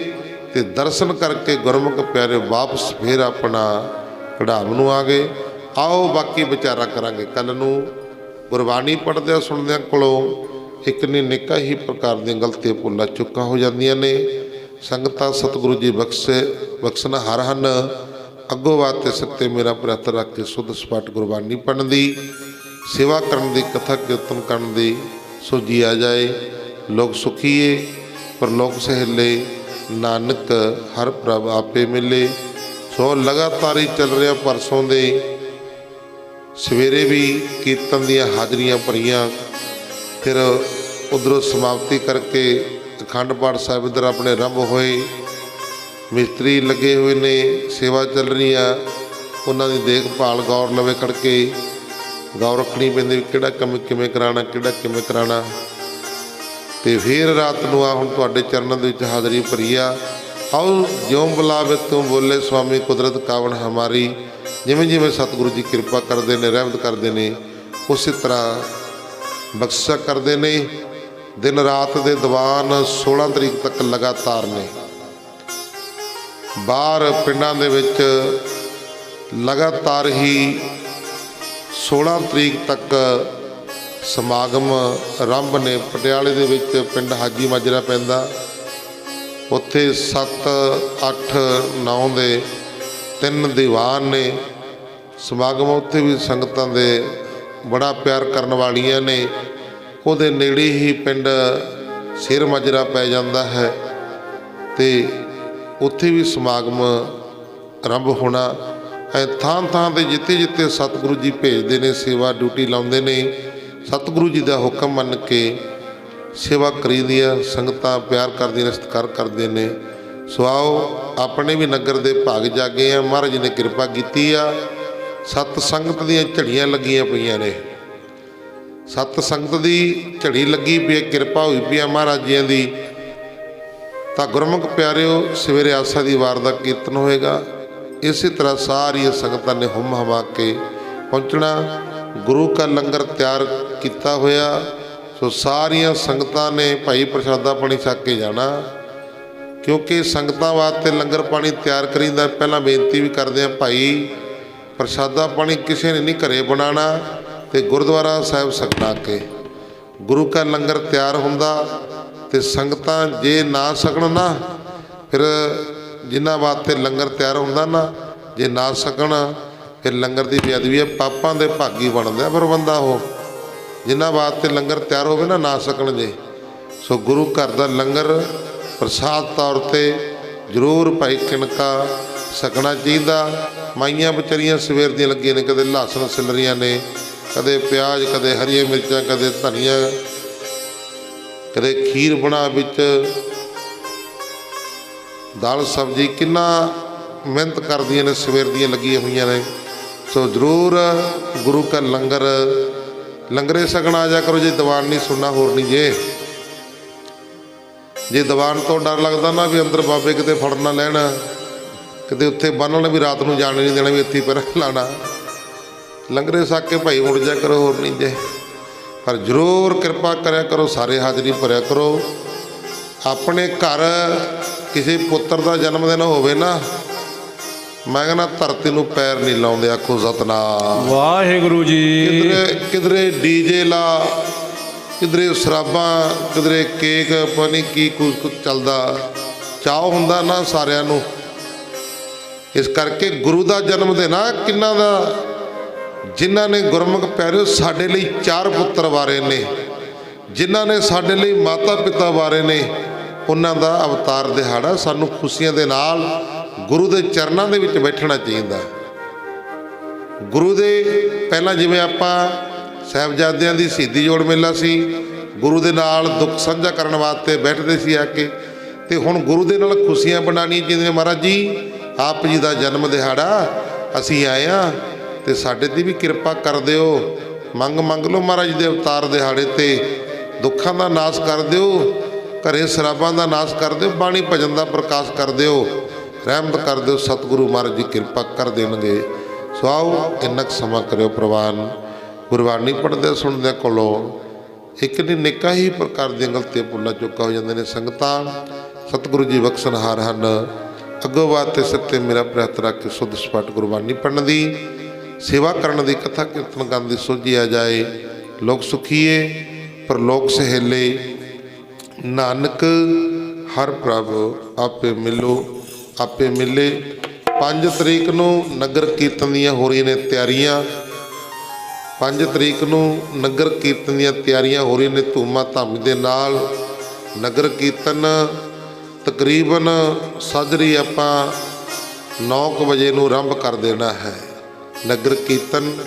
ਤੇ ਦਰਸ਼ਨ ਕਰਕੇ ਗੁਰਮੁਖ ਪਿਆਰੇ ਵਾਪਸ ਫਿਰ ਆਪਣਾ ਕਢਾਮ ਨੂੰ ਆ ਗਏ। ਆਓ ਬਾਕੀ ਵਿਚਾਰਾ ਕਰਾਂਗੇ ਕੱਲ ਨੂੰ ਗੁਰਬਾਣੀ ਪੜ੍ਹਦਿਆਂ ਸੁਣਦਿਆਂ ਕੋਲੋਂ ਇੱਕ ਨਹੀਂ ਅਨੇਕਾਂ ਹੀ ਪ੍ਰਕਾਰ ਦੀਆਂ ਗਲਤੀਆਂ ਭੁੱਲਾਂ ਚੁੱਕਾਂ ਹੋ ਜਾਂਦੀਆਂ ਨੇ। ਸੰਗਤਾਂ ਸਤਿਗੁਰੂ ਜੀ ਬਖਸ਼ਣਹਾਰ ਹਨ। ਅੱਗੋਂ ਵਾਸਤੇ ਸੱਤੇ ਮੇਰਾ ਪ੍ਰਯਤਨ ਰੱਖ ਕੇ ਸੁੱਧ ਸਪਾਟ ਗੁਰਬਾਣੀ ਪੜ੍ਹਨ ਦੀ, ਸੇਵਾ ਕਰਨ ਦੀ, ਕਥਾ ਕੀਰਤਨ ਕਰਨ ਦੀ ਸੋਝੀ ਆ ਜਾਏ। ਲੋਕ ਸੁਖੀਏ ਪਰਲੋਕ ਸਹਿਲੇ, ਨਾਨਕ ਹਰ ਪ੍ਰਭ ਆਪੇ ਮਿਲੇ। ਸੋ ਲਗਾਤਾਰ ਹੀ ਚੱਲ ਰਿਹਾ। ਪਰਸੋਂ ਦੇ ਸਵੇਰੇ ਵੀ ਕੀਰਤਨ ਦੀਆਂ ਹਾਜ਼ਰੀਆਂ ਭਰੀਆਂ, ਫਿਰ ਉਧਰੋਂ ਸਮਾਪਤੀ ਕਰਕੇ ਅਖੰਡ ਪਾਠ ਸਾਹਿਬ ਇੱਧਰ ਆਪਣੇ ਆਰੰਭ ਹੋਏ। ਮਿਸਤਰੀ ਲੱਗੇ ਹੋਏ ਨੇ, ਸੇਵਾ ਚੱਲ ਰਹੀ ਆ, ਉਹਨਾਂ ਦੀ ਦੇਖਭਾਲ ਗੌਰ ਲਵੇ ਕਰਕੇ ਗੌਰ ਰੱਖਣੀ ਪੈਂਦੀ ਵੀ ਕਿਹੜਾ ਕੰਮ ਕਿਵੇਂ ਕਰਾਉਣਾ, ਕਿਹੜਾ ਕਿਵੇਂ ਕਰਾਉਣਾ। ਅਤੇ ਫਿਰ ਰਾਤ ਨੂੰ ਆ ਹੁਣ ਤੁਹਾਡੇ ਚਰਨਾਂ ਦੇ ਵਿੱਚ ਹਾਜ਼ਰੀ ਭਰੀ ਆ। ਆਓ ਜਿਉਂ ਬੁਲਾਵੇ ਤੂੰ ਬੋਲੇ ਸੁਆਮੀ ਕੁਦਰਤ ਕਾਵਣ ਹਮਾਰੀ। ਜਿਵੇਂ ਜਿਵੇਂ ਸਤਿਗੁਰੂ ਜੀ ਕਿਰਪਾ ਕਰਦੇ ਨੇ, ਰਹਿਮਤ ਕਰਦੇ ਨੇ, ਉਸੇ ਤਰ੍ਹਾਂ ਬਖਸ਼ਿਸ਼ਾਂ ਕਰਦੇ ਨੇ। ਦਿਨ ਰਾਤ ਦੇ ਦੀਵਾਨ 16 ਤਰੀਕ ਤੱਕ ਲਗਾਤਾਰ ਨੇ। ਬਾਹਰ ਪਿੰਡਾਂ ਦੇ ਵਿੱਚ ਲਗਾਤਾਰ ਹੀ 16 ਤਰੀਕ ਤੱਕ ਸਮਾਗਮ ਆਰੰਭ ਨੇ। ਪਟਿਆਲੇ ਦੇ ਵਿੱਚ ਪਿੰਡ ਹਾਜੀ ਮਾਜਰਾ ਪੈਂਦਾ, ਉੱਥੇ 7, 8, 9 ਦੇ 3 ਦੀਵਾਨ ਨੇ। ਸਮਾਗਮ ਉੱਥੇ ਵੀ ਸੰਗਤਾਂ ਦੇ ਬੜਾ ਪਿਆਰ ਕਰਨ ਵਾਲੀਆਂ ਨੇ। ਉਹਦੇ ਨੇੜੇ ਹੀ ਪਿੰਡ ਸਿਰ ਮਾਜਰਾ ਪੈ ਜਾਂਦਾ ਹੈ ਅਤੇ ਉੱਥੇ ਵੀ ਸਮਾਗਮ ਆਰੰਭ ਹੋਣਾ। ਥਾਂ ਥਾਂ 'ਤੇ ਜਿੱਥੇ ਜਿੱਥੇ ਸਤਿਗੁਰੂ ਜੀ ਭੇਜਦੇ ਨੇ, ਸੇਵਾ ਡਿਊਟੀ ਲਾਉਂਦੇ ਨੇ, ਸਤਿਗੁਰੂ ਜੀ ਦਾ ਹੁਕਮ ਮੰਨ ਕੇ ਸੇਵਾ ਕਰੀਦੀ ਆ। ਸੰਗਤਾਂ ਪਿਆਰ ਕਰਦੀਆਂ ਨੇ, ਸਤਿਕਾਰ ਕਰਦੇ ਨੇ। ਸੋ ਆਓ ਆਪਣੇ ਵੀ ਨਗਰ ਦੇ ਭਾਗ ਜਾਗੇ ਆ। ਮਹਾਰਾਜ ਜੀ ਨੇ ਕਿਰਪਾ ਕੀਤੀ ਆ। ਸਤ ਸੰਗਤ ਦੀਆਂ ਝੜੀਆਂ ਲੱਗੀਆਂ ਪਈਆਂ ਨੇ। ਸਤ ਸੰਗਤ ਦੀ ਝੜੀ ਲੱਗੀ ਪਈ, ਕਿਰਪਾ ਹੋਈ ਪਈ ਆ ਮਹਾਰਾਜ ਜੀਆਂ ਦੀ। ਤਾਂ ਗੁਰਮੁਖ ਪਿਆਰਿਓ, ਸਵੇਰੇ ਆਸਾ ਦੀ ਵਾਰ ਦਾ ਕੀਰਤਨ ਹੋਏਗਾ। ਇਸੇ ਤਰ੍ਹਾਂ ਸਾਰੀਆਂ ਸੰਗਤਾਂ ਨੇ ਹੁੰਮ ਹਮਾ ਕੇ ਪਹੁੰਚਣਾ। ਗੁਰੂ ਕਾ ਲੰਗਰ ਤਿਆਰ ਕੀਤਾ ਹੋਇਆ। ਸੋ ਸਾਰੀਆਂ ਸੰਗਤਾਂ ਨੇ ਭਾਈ ਪ੍ਰਸ਼ਾਦਾ ਪਾਣੀ ਛਕ ਕੇ ਜਾਣਾ, ਕਿਉਂਕਿ ਸੰਗਤਾਂ ਵਾਸਤੇ ਲੰਗਰ ਪਾਣੀ ਤਿਆਰ ਕਰੀਦਾ। ਪਹਿਲਾਂ ਬੇਨਤੀ ਵੀ ਕਰਦੇ ਹਾਂ, ਭਾਈ ਪ੍ਰਸ਼ਾਦਾ ਪਾਣੀ ਕਿਸੇ ਨੇ ਨਹੀਂ ਘਰੇ ਬਣਾਉਣਾ ਅਤੇ ਗੁਰਦੁਆਰਾ ਸਾਹਿਬ ਛਕਣਾ ਕੇ। ਗੁਰੂ ਕਾ ਲੰਗਰ ਤਿਆਰ ਹੁੰਦਾ ਅਤੇ ਸੰਗਤਾਂ ਜੇ ਨਾ ਛਕਣ ਨਾ, ਫਿਰ ਜਿਨ੍ਹਾਂ ਵਾਸਤੇ ਲੰਗਰ ਤਿਆਰ ਹੁੰਦਾ ਨਾ, ਜੇ ਨਾ ਛਕਣ ਫਿਰ ਲੰਗਰ ਦੀ ਬੇਅਦਬੀ ਹੈ, ਪਾਪਾਂ ਦੇ ਭਾਗੀ ਬਣਦਾ ਫਿਰ ਬੰਦਾ। ਉਹ ਜਿਨ੍ਹਾਂ ਵਾਸਤੇ ਲੰਗਰ ਤਿਆਰ ਹੋਵੇ ਨਾ ਛਕਣ ਜੇ। ਸੋ ਗੁਰੂ ਘਰ ਦਾ ਲੰਗਰ ਪ੍ਰਸਾਦ ਤੌਰ 'ਤੇ ਜ਼ਰੂਰ ਭਾਈ ਕਿਣਕਾ ਛਕਣਾ ਚਾਹੀਦਾ। ਮਾਈਆਂ ਵਿਚਾਰੀਆਂ ਸਵੇਰ ਦੀਆਂ ਲੱਗੀਆਂ ਨੇ, ਕਦੇ ਲਸਣ ਛਿੱਲ ਰਹੀਆਂ ਨੇ, ਕਦੇ ਪਿਆਜ਼, ਕਦੇ ਹਰੀਆਂ ਮਿਰਚਾਂ, ਕਦੇ ਧਨੀਆ, ਕਦੇ ਖੀਰ ਬਣਾ ਵਿੱਚ ਦਾਲ ਸਬਜ਼ੀ। ਕਿੰਨਾ ਮਿਹਨਤ ਕਰਦੀਆਂ ਨੇ, ਸਵੇਰ ਦੀਆਂ ਲੱਗੀਆਂ ਹੋਈਆਂ ਨੇ। ਸੋ ਜ਼ਰੂਰ ਗੁਰੂ ਕਾ ਲੰਗਰੇ ਛਕਣ ਆ ਜਾ ਕਰੋ। ਜੇ ਦੀਵਾਨ ਨਹੀਂ ਸੁਣਨਾ ਹੋਰ ਨਹੀਂ। ਜੇ ਦੀਵਾਨ ਤੋਂ ਡਰ ਲੱਗਦਾ ਨਾ ਵੀ ਅੰਦਰ ਬਾਬੇ ਕਿਤੇ ਫੜ ਨਾ ਲੈਣ, ਕਿਤੇ ਉੱਥੇ ਬੰਨ੍ਹਣ ਵੀ ਰਾਤ ਨੂੰ ਜਾਣ ਨਹੀਂ ਦੇਣਾ, ਵੀ ਇੱਥੇ ਪਹਿਰਾ ਲਾਉਣਾ, ਲੰਗਰੇ ਛਕ ਕੇ ਭਾਈ ਮੁੜ ਜਾ ਕਰੋ, ਹੋਰ ਨਹੀਂ ਜੇ। ਪਰ ਜ਼ਰੂਰ ਕਿਰਪਾ ਕਰਿਆ ਕਰੋ, ਸਾਰੇ ਹਾਜ਼ਰੀ ਭਰਿਆ ਕਰੋ। ਆਪਣੇ ਘਰ ਕਿਸੇ ਪੁੱਤਰ ਦਾ ਜਨਮ ਦਿਨ ਹੋਵੇ ਨਾ, ਮੈਂ ਕਹਿੰਦਾ ਧਰਤੀ ਨੂੰ ਪੈਰ ਨਹੀਂ ਲਾਉਂਦੇ। ਆਖੋ ਸਤਨਾਮ ਵਾਹਿਗੁਰੂ ਜੀ। ਕਿਧਰੇ ਡੀਜੇ ਲਾ, ਕਿਧਰੇ ਸ਼ਰਾਬਾਂ, ਕਿਧਰੇ ਕੇਕ, ਪਤਾ ਨਹੀਂ ਕੀ ਕੁਝ ਚੱਲਦਾ। ਚਾਅ ਹੁੰਦਾ ਨਾ ਸਾਰਿਆਂ ਨੂੰ। ਇਸ ਕਰਕੇ ਗੁਰੂ ਦਾ ਜਨਮ ਦਿਨ ਆ ਕਿੰਨਾ ਦਾ, ਜਿਨ੍ਹਾਂ ਨੇ ਗੁਰਮੁਖ ਪਿਆਰਿਓ ਸਾਡੇ ਲਈ 4 ਪੁੱਤਰ ਵਾਰੇ ਨੇ, ਜਿਨ੍ਹਾਂ ਨੇ ਸਾਡੇ ਲਈ ਮਾਤਾ ਪਿਤਾ ਵਾਰੇ ਨੇ, ਉਹਨਾਂ ਦਾ ਅਵਤਾਰ ਦਿਹਾੜਾ। ਸਾਨੂੰ ਖੁਸ਼ੀਆਂ ਦੇ ਨਾਲ ਗੁਰੂ ਦੇ ਚਰਨਾਂ ਦੇ ਵਿੱਚ ਬੈਠਣਾ ਚਾਹੀਦਾ। ਗੁਰੂ ਦੇ ਪਹਿਲਾਂ ਜਿਵੇਂ ਆਪਾਂ ਸਾਹਿਬਜ਼ਾਦਿਆਂ ਦੀ ਸ਼ਹੀਦੀ ਜੋੜ ਮੇਲਾ ਸੀ, ਗੁਰੂ ਦੇ ਨਾਲ ਦੁੱਖ ਸਾਂਝਾ ਕਰਨ ਵਾਸਤੇ ਬੈਠਦੇ ਸੀ ਆ ਕੇ, ਅਤੇ ਹੁਣ ਗੁਰੂ ਦੇ ਨਾਲ ਖੁਸ਼ੀਆਂ ਬਣਾਉਣੀਆਂ ਚਾਹੀਦੀਆਂ। ਮਹਾਰਾਜ ਜੀ ਆਪ ਜੀ ਦਾ ਜਨਮ ਦਿਹਾੜਾ ਅਸੀਂ ਆਏ ਹਾਂ ਅਤੇ ਸਾਡੇ 'ਤੇ ਵੀ ਕਿਰਪਾ ਕਰ ਦਿਓ। ਮੰਗ ਲਓ ਮਹਾਰਾਜ ਦੇ ਅਵਤਾਰ ਦਿਹਾੜੇ 'ਤੇ, ਦੁੱਖਾਂ ਦਾ ਨਾਸ਼ ਕਰ ਦਿਓ, ਘਰੇ ਸ਼ਰਾਬਾਂ ਦਾ ਨਾਸ਼ ਕਰ ਦਿਓ, ਬਾਣੀ ਭਜਨ ਦਾ ਪ੍ਰਕਾਸ਼ ਕਰ ਦਿਓ, ਰਹਿਮਤ ਕਰ ਦਿਓ। ਸਤਿਗੁਰੂ ਮਹਾਰਾਜ ਜੀ ਕਿਰਪਾ ਕਰ ਦੇਣਗੇ। ਸੋ ਆਓ ਇੰਨਾ ਕੁ ਸਮਾਂ ਕਰਿਓ ਪ੍ਰਵਾਨ। ਗੁਰਬਾਣੀ ਪੜ੍ਹਦੇ ਸੁਣਦਿਆਂ ਕੋਲੋਂ ਇੱਕ ਨਹੀਂ ਅਨੇਕਾਂ ਹੀ ਪ੍ਰਕਾਰ ਦੀਆਂ ਗਲਤੀਆਂ ਭੁੱਲਾਂ ਚੁੱਕਾ ਹੋ ਜਾਂਦੇ ਨੇ। ਸੰਗਤਾਂ ਸਤਿਗੁਰੂ ਜੀ ਬਖਸ਼ਣਹਾਰ ਹਨ। ਅੱਗੋਂ ਵਾਸਤੇ ਸੱਤੇ ਮੇਰਾ ਪ੍ਰਯਤਨ ਰੱਖ ਕੇ ਸੁੱਧ ਸਪਾਟ ਗੁਰਬਾਣੀ ਪੜ੍ਹਨ ਦੀ, ਸੇਵਾ ਕਰਨ ਦੀ, ਕਥਾ ਕੀਰਤਨ ਕਰਨ ਦੀ ਸੋਝੀ ਆ ਜਾਏ। ਲੋਕ ਸੁਖੀਏ ਪਰਲੋਕ ਸਹੇਲੇ, ਨਾਨਕ ਹਰ ਪ੍ਰਭ ਆਪੇ ਮਿਲੋ ਆਪੇ ਮਿਲੇ। 5 ਤਰੀਕ ਨੂੰ ਨਗਰ ਕੀਰਤਨ ਦੀਆਂ ਹੋ ਰਹੀਆਂ ਨੇ ਤਿਆਰੀਆਂ। 5 ਤਰੀਕ ਨੂੰ ਨਗਰ ਕੀਰਤਨ ਦੀਆਂ ਤਿਆਰੀਆਂ ਹੋ ਰਹੀਆਂ ਨੇ ਧੂਮਾ ਧਾਮੀ ਦੇ ਨਾਲ। ਨਗਰ ਕੀਰਤਨ ਤਕਰੀਬਨ ਸਾਜਰੀ ਆਪਾਂ 9 ਵਜੇ ਨੂੰ ਆਰੰਭ ਕਰ ਦੇਣਾ ਹੈ। ਨਗਰ ਕੀਰਤਨ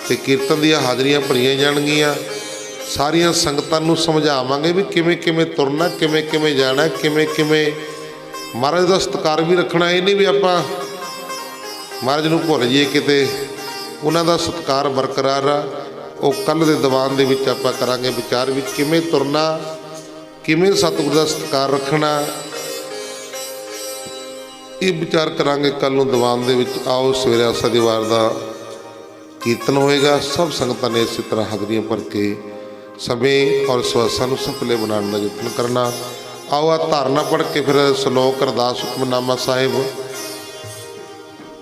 ਤੇ ਕੀਰਤਨ ਦੀਆਂ ਹਾਜ਼ਰੀਆਂ ਭਰੀਆਂ ਜਾਣਗੀਆਂ। ਸਾਰੀਆਂ ਸੰਗਤਾਂ ਨੂੰ ਸਮਝਾਵਾਂਗੇ ਵੀ ਕਿਵੇਂ ਕਿਵੇਂ ਤੁਰਨਾ, ਕਿਵੇਂ ਕਿਵੇਂ ਜਾਣਾ, ਕਿਵੇਂ ਕਿਵੇਂ ਮਹਾਰਾਜ ਦਾ ਸਤਿਕਾਰ ਵੀ ਰੱਖਣਾ। ਇਹ ਨਹੀਂ ਵੀ ਆਪਾਂ ਮਹਾਰਾਜ ਨੂੰ ਭੁੱਲ ਜਾਈਏ ਕਿਤੇ, ਉਹਨਾਂ ਦਾ ਸਤਿਕਾਰ ਬਰਕਰਾਰ ਆ। ਉਹ ਕੱਲ੍ਹ ਦੇ ਦੀਵਾਨ ਦੇ ਵਿੱਚ ਆਪਾਂ ਕਰਾਂਗੇ ਵਿਚਾਰ ਵੀ ਕਿਵੇਂ ਤੁਰਨਾ, ਕਿਵੇਂ ਸਤਿਗੁਰੂ ਦਾ ਸਤਿਕਾਰ ਰੱਖਣਾ, ਇਹ ਵਿਚਾਰ ਕਰਾਂਗੇ ਕੱਲ੍ਹ ਨੂੰ ਦੀਵਾਨ ਦੇ ਵਿੱਚ। ਆਓ ਸਵੇਰੇ ਆਸਾ ਦਾ ਕੀਰਤਨ ਹੋਏਗਾ। ਸਭ ਸੰਗਤਾਂ ਨੇ ਇਸੇ ਤਰ੍ਹਾਂ ਹਾਜ਼ਰੀਆਂ ਭਰ ਕੇ ਸਮੇਂ ਔਰ ਸਵਾਸਾਂ ਨੂੰ ਸਫਲੇ ਬਣਾਉਣ ਦਾ ਯਤਨ ਕਰਨਾ। ਆਓ ਆ ਧਾਰਨਾ ਪੜ੍ਹ ਕੇ ਫਿਰ ਸ਼ਲੋਕ ਅਰਦਾਸ ਹੁਕਮਨਾਮਾ ਸਾਹਿਬ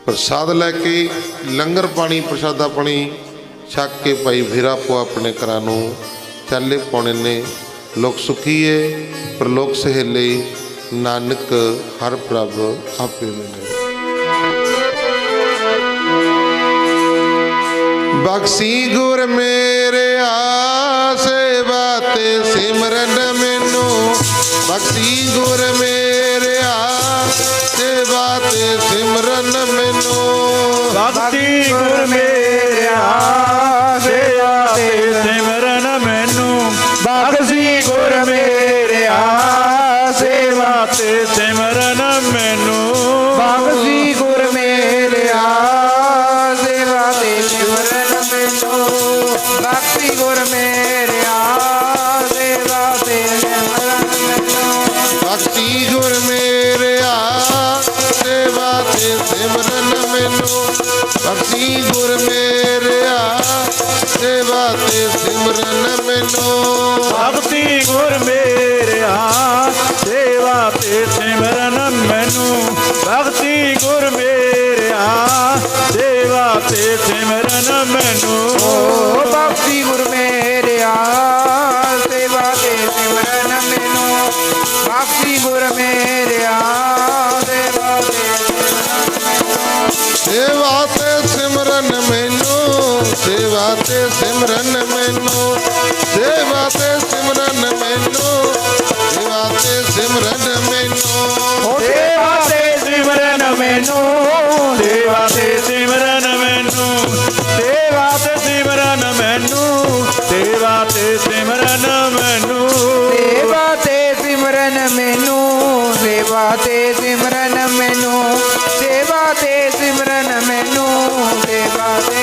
ਪ੍ਰਸਾਦ ਲੈ ਕੇ ਲੰਗਰ ਪਾਣੀ ਪ੍ਰਸ਼ਾਦਾ ਪਾਣੀ ਛੱਕ ਕੇ ਭਾਈ ਫੇਰਾ ਪੋ ਆਪਣੇ ਘਰਾਂ ਨੂੰ ਚਾਲੇ ਪਾਉਣੇ ਨੇ। ਲੋਕ ਸੁਖੀਏ ਪਰਲੋਕ ਸਹੇਲੇ, ਨਾਨਕ ਹਰ ਪ੍ਰਭ ਆਪੇ ਮਿਲੇ। ਬਖਸ਼ੀ ਗੁਰ ਮੇਰਿਆ ਸੇਵਾ ਤੇ ਸਿਮਰਨ ਮੈਨੂੰ, ਬਖਸ਼ੀ ਗੁਰ ਮੇਰਿਆ ਸੇਵਾ ਤੇ ਸਿਮਰਨ ਮੈਨੂੰ, ਬਖਸ਼ੀ ਗੁਰ ਮੇਰਿਆ ਸੇਵਾ ਤੇ ਸਿਮਰਨ ਮੈਨੂੰ, ਬਖਸ਼ੀ ਗੁਰ ਮੇਰਿਆ ਸੇਵਾ ਤੇ ਸਿਮਰਨ ਮੈਨੂੰ, ਬਖਸ਼ੀ ਗੁਰ ਮੇਰਿਆ ਸੇਵਾ ਤੇ ਸਿਮਰਨ ਮੈਨੂੰ, ਬਖਸ਼ੀ ਗੁਰ ਮੇਰਿਆ ਸੇਵਾ ਤੇ ਸਿਮਰਨ ਮੈਨੂੰ, ਬਖਸ਼ੀ ਗੁਰ ਮੇਰਿਆ ਸੇਵਾ ਤੇ ਸਿਮਰਨ ਮੈਨੂੰ, ਬਖਸ਼ੀ ਗੁਰ ਮੇਰਿਆ ਸੇਵਾ ਤੇ ਸਿਮਰਨ ਮੈਨੂੰ, ਬਖਸ਼ੀ ਗੁਰ ਮੇਰਿਆ ਸੇਵਾ ਤੇ ਸਿਮਰਨ ਮੈਨੂੰ, ਬਖਸ਼ੀ ਗੁਰ ਮੇਰਿਆ ਸੇਵਾ ਤੇ ਸਿਮਰਨ ਮੈਨੂੰ, ਬਖਸ਼ੀ ਗੁਰ ਮੇਰਿਆ ਸੇਵਾ ਤੇ ਸਿਮਰਨ ਮੈਨੂੰ, ਬਖਸ਼ੀ ਗੁਰ ਮੇਰਿਆ ਸੇਵਾ ਤੇ ਸਿਮਰਨ ਮੈਨੂੰ, ਸੇਵਾ ਤੇ ਸਿਮਰਨ ਮੈਨੂੰ, ਸੇਵਾ ਤੇ ਸਿਮਰਨ ਮੈਨੂੰ, ਸੇਵਾ ਤੇ ਸਿਮਰਨ ਮੈਨੂੰ, ਸੇਵਾ ਤੇ ਸਿਮਰਨ ਮੈਨੂੰ, ਸੇਵਾ ਤੇ ਸਿਮਰਨ ਮੈਨੂੰ, ਸੇਵਾ ਤੇ ਸਿਮਰਨ ਮੈਨੂੰ, ਸੇਵਾ ਤੇ ਸਿਮਰਨ ਮੈਨੂੰ, ਸੇਵਾ ਤੇ ਸਿਮਰਨ ਮੈਨੂੰ, ਸੇਵਾ ਤੇ ਸਿਮਰਨ ਮੈਨੂੰ, ਸੇਵਾ ਤੇ ਸਿਮਰਨ ਮੈਨੂੰ, ਸੇਵਾ ਤੇ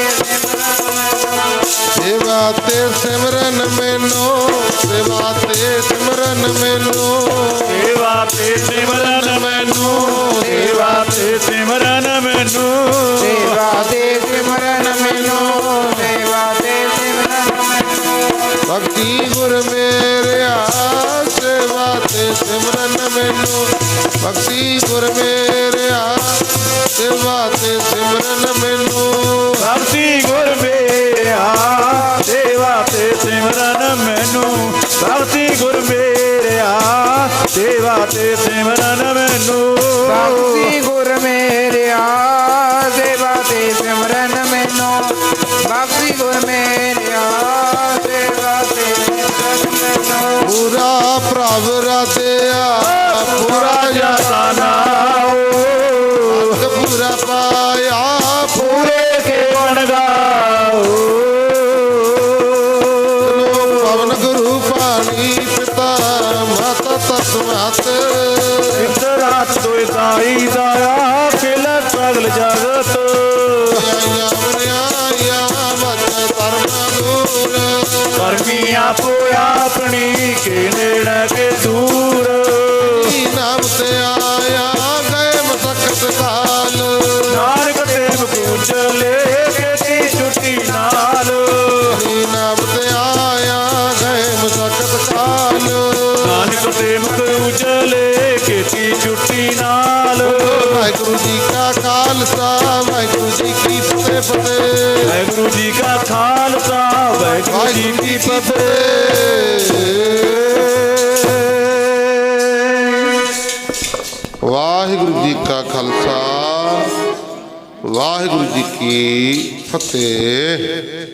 ਸੇਵਾ ਤੇ ਸਿਮਰਨ ਮੈਨੂੰ, ਸੇਵਾ ਤੇ ਸਿਮਰਨ ਮੈਨੂੰ, ਸੇਵਾ ਤੇ ਸਿਮਰਨ ਮੈਨੂੰ, ਸੇਵਾ ਤੇ ਸਿਮਰਨ ਮੈਨੂੰ, ਸੇਵਾ ਤੇ ਸਿਮਰਨ ਮੈਨੂੰ, ਸੇਵਾ ਤੇ ਸਿਮਰਨ ਮੈਨੂੰ, ਭਗਤੀ ਗੁਰ ਮੇਰਿਆ ਸੇਵਾ ਤੇ ਸਿਮਰਨ ਮੈਨੂੰ, ਭਗਤੀ ਗੁਰ ਮੇਰਿਆ ਸੇਵਾ ਤੇ ਸਿਮਰਨ ਮੈਨੂੰ, ਭਗਤੀ ਗੁਰ ਮੇਰਿਆ ਸੇਵਾ ਤੇ ਸਿਮਰਨ ਮੈਨੂੰ, ਭਗਤੀ ਗੁਰ ਮੇਰਿਆ ਸੇਵਾ ਤੇ ਸਿਮਰਨ ਮੈਨੂੰ, ਭਗਤੀ ਗੁਰ ਮੇਰਿਆ ਸੇਵਾ ਤੇ ਸਿਮਰਨ ਮੈਨੂੰ, ਭਗਤੀ ਗੁਰ ਮੇਰਿਆ ਸੇਵਾ ਤੇ ਸਿਮਰਨ ਮੈਨੂੰ, ਪੂਰਾ ਪ੍ਰਭ ਰਤਿਆ ਪੂਰਾ ਜਤਾ ਨਾਉ ਹੱਕ ਪੂਰਾ ਪਾਇਆ ਪੂਰੇ ਕੇ ਗੁਣ ਗਾਓ, ਪਵਨ ਗੁਰੂ ਪਾਣੀ ਪਿਤਾ ਮਾਤਾ ਤਸਮਾਤ, ਇੱਕ ਰਾਤ ਦੋਇ ਸਾਈ ਦਾਇਆ ਖਿਲ ਸਗਲ ਜਗਤ, ਆਇਆ ਬਰਿਆਇਆ ਮਤ ਧਰਮ ਦੂਰ, ਕਰਮੀ ਆਪੋ ਆਪਣੀ ਕੇ ਨੇੜੇ ਕੇ ਦੂਰ, ਨਾਮ ਤੇ ਆਇਆ ਗਏ ਮਸਕਤ ਕਾਲ, ਨਾਨਕ ਤੇ ਮੁਕੂਚਲੇ ਕੇ ਛੁੱਟੀ ਨਾਲ, ਨਾਮ ਤੇ ਆਇਆ ਗਏ ਮਸਕਤ ਕਾਲ, ਨਾਨਕ ਤੇ ਮੁਕੂਚਲੇ ਕੇ ਛੁੱਟੀ ਨਾਲ, ਵਾਹਿਗੁਰੂ ਜੀ ਕਾ ਖਾਲਸਾ ਵਾਹਿਗੁਰੂ ਜੀ ਕੀ ਫਤਿਹ। ਵਾਹਿਗੁਰੂ ਜੀ ਕਾ ਖਾਲਸਾ ਖਾਲਸਾ ਵਾਹਿਗੁਰੂ ਜੀ ਕੀ ਫਤਿਹ। ਵਾਹਿਗੁਰੂ ਜੀ ਕਾ ਖਾਲਸਾ ਵਾਹਿਗੁਰੂ ਜੀ ਕੀ ਫਤਿਹ।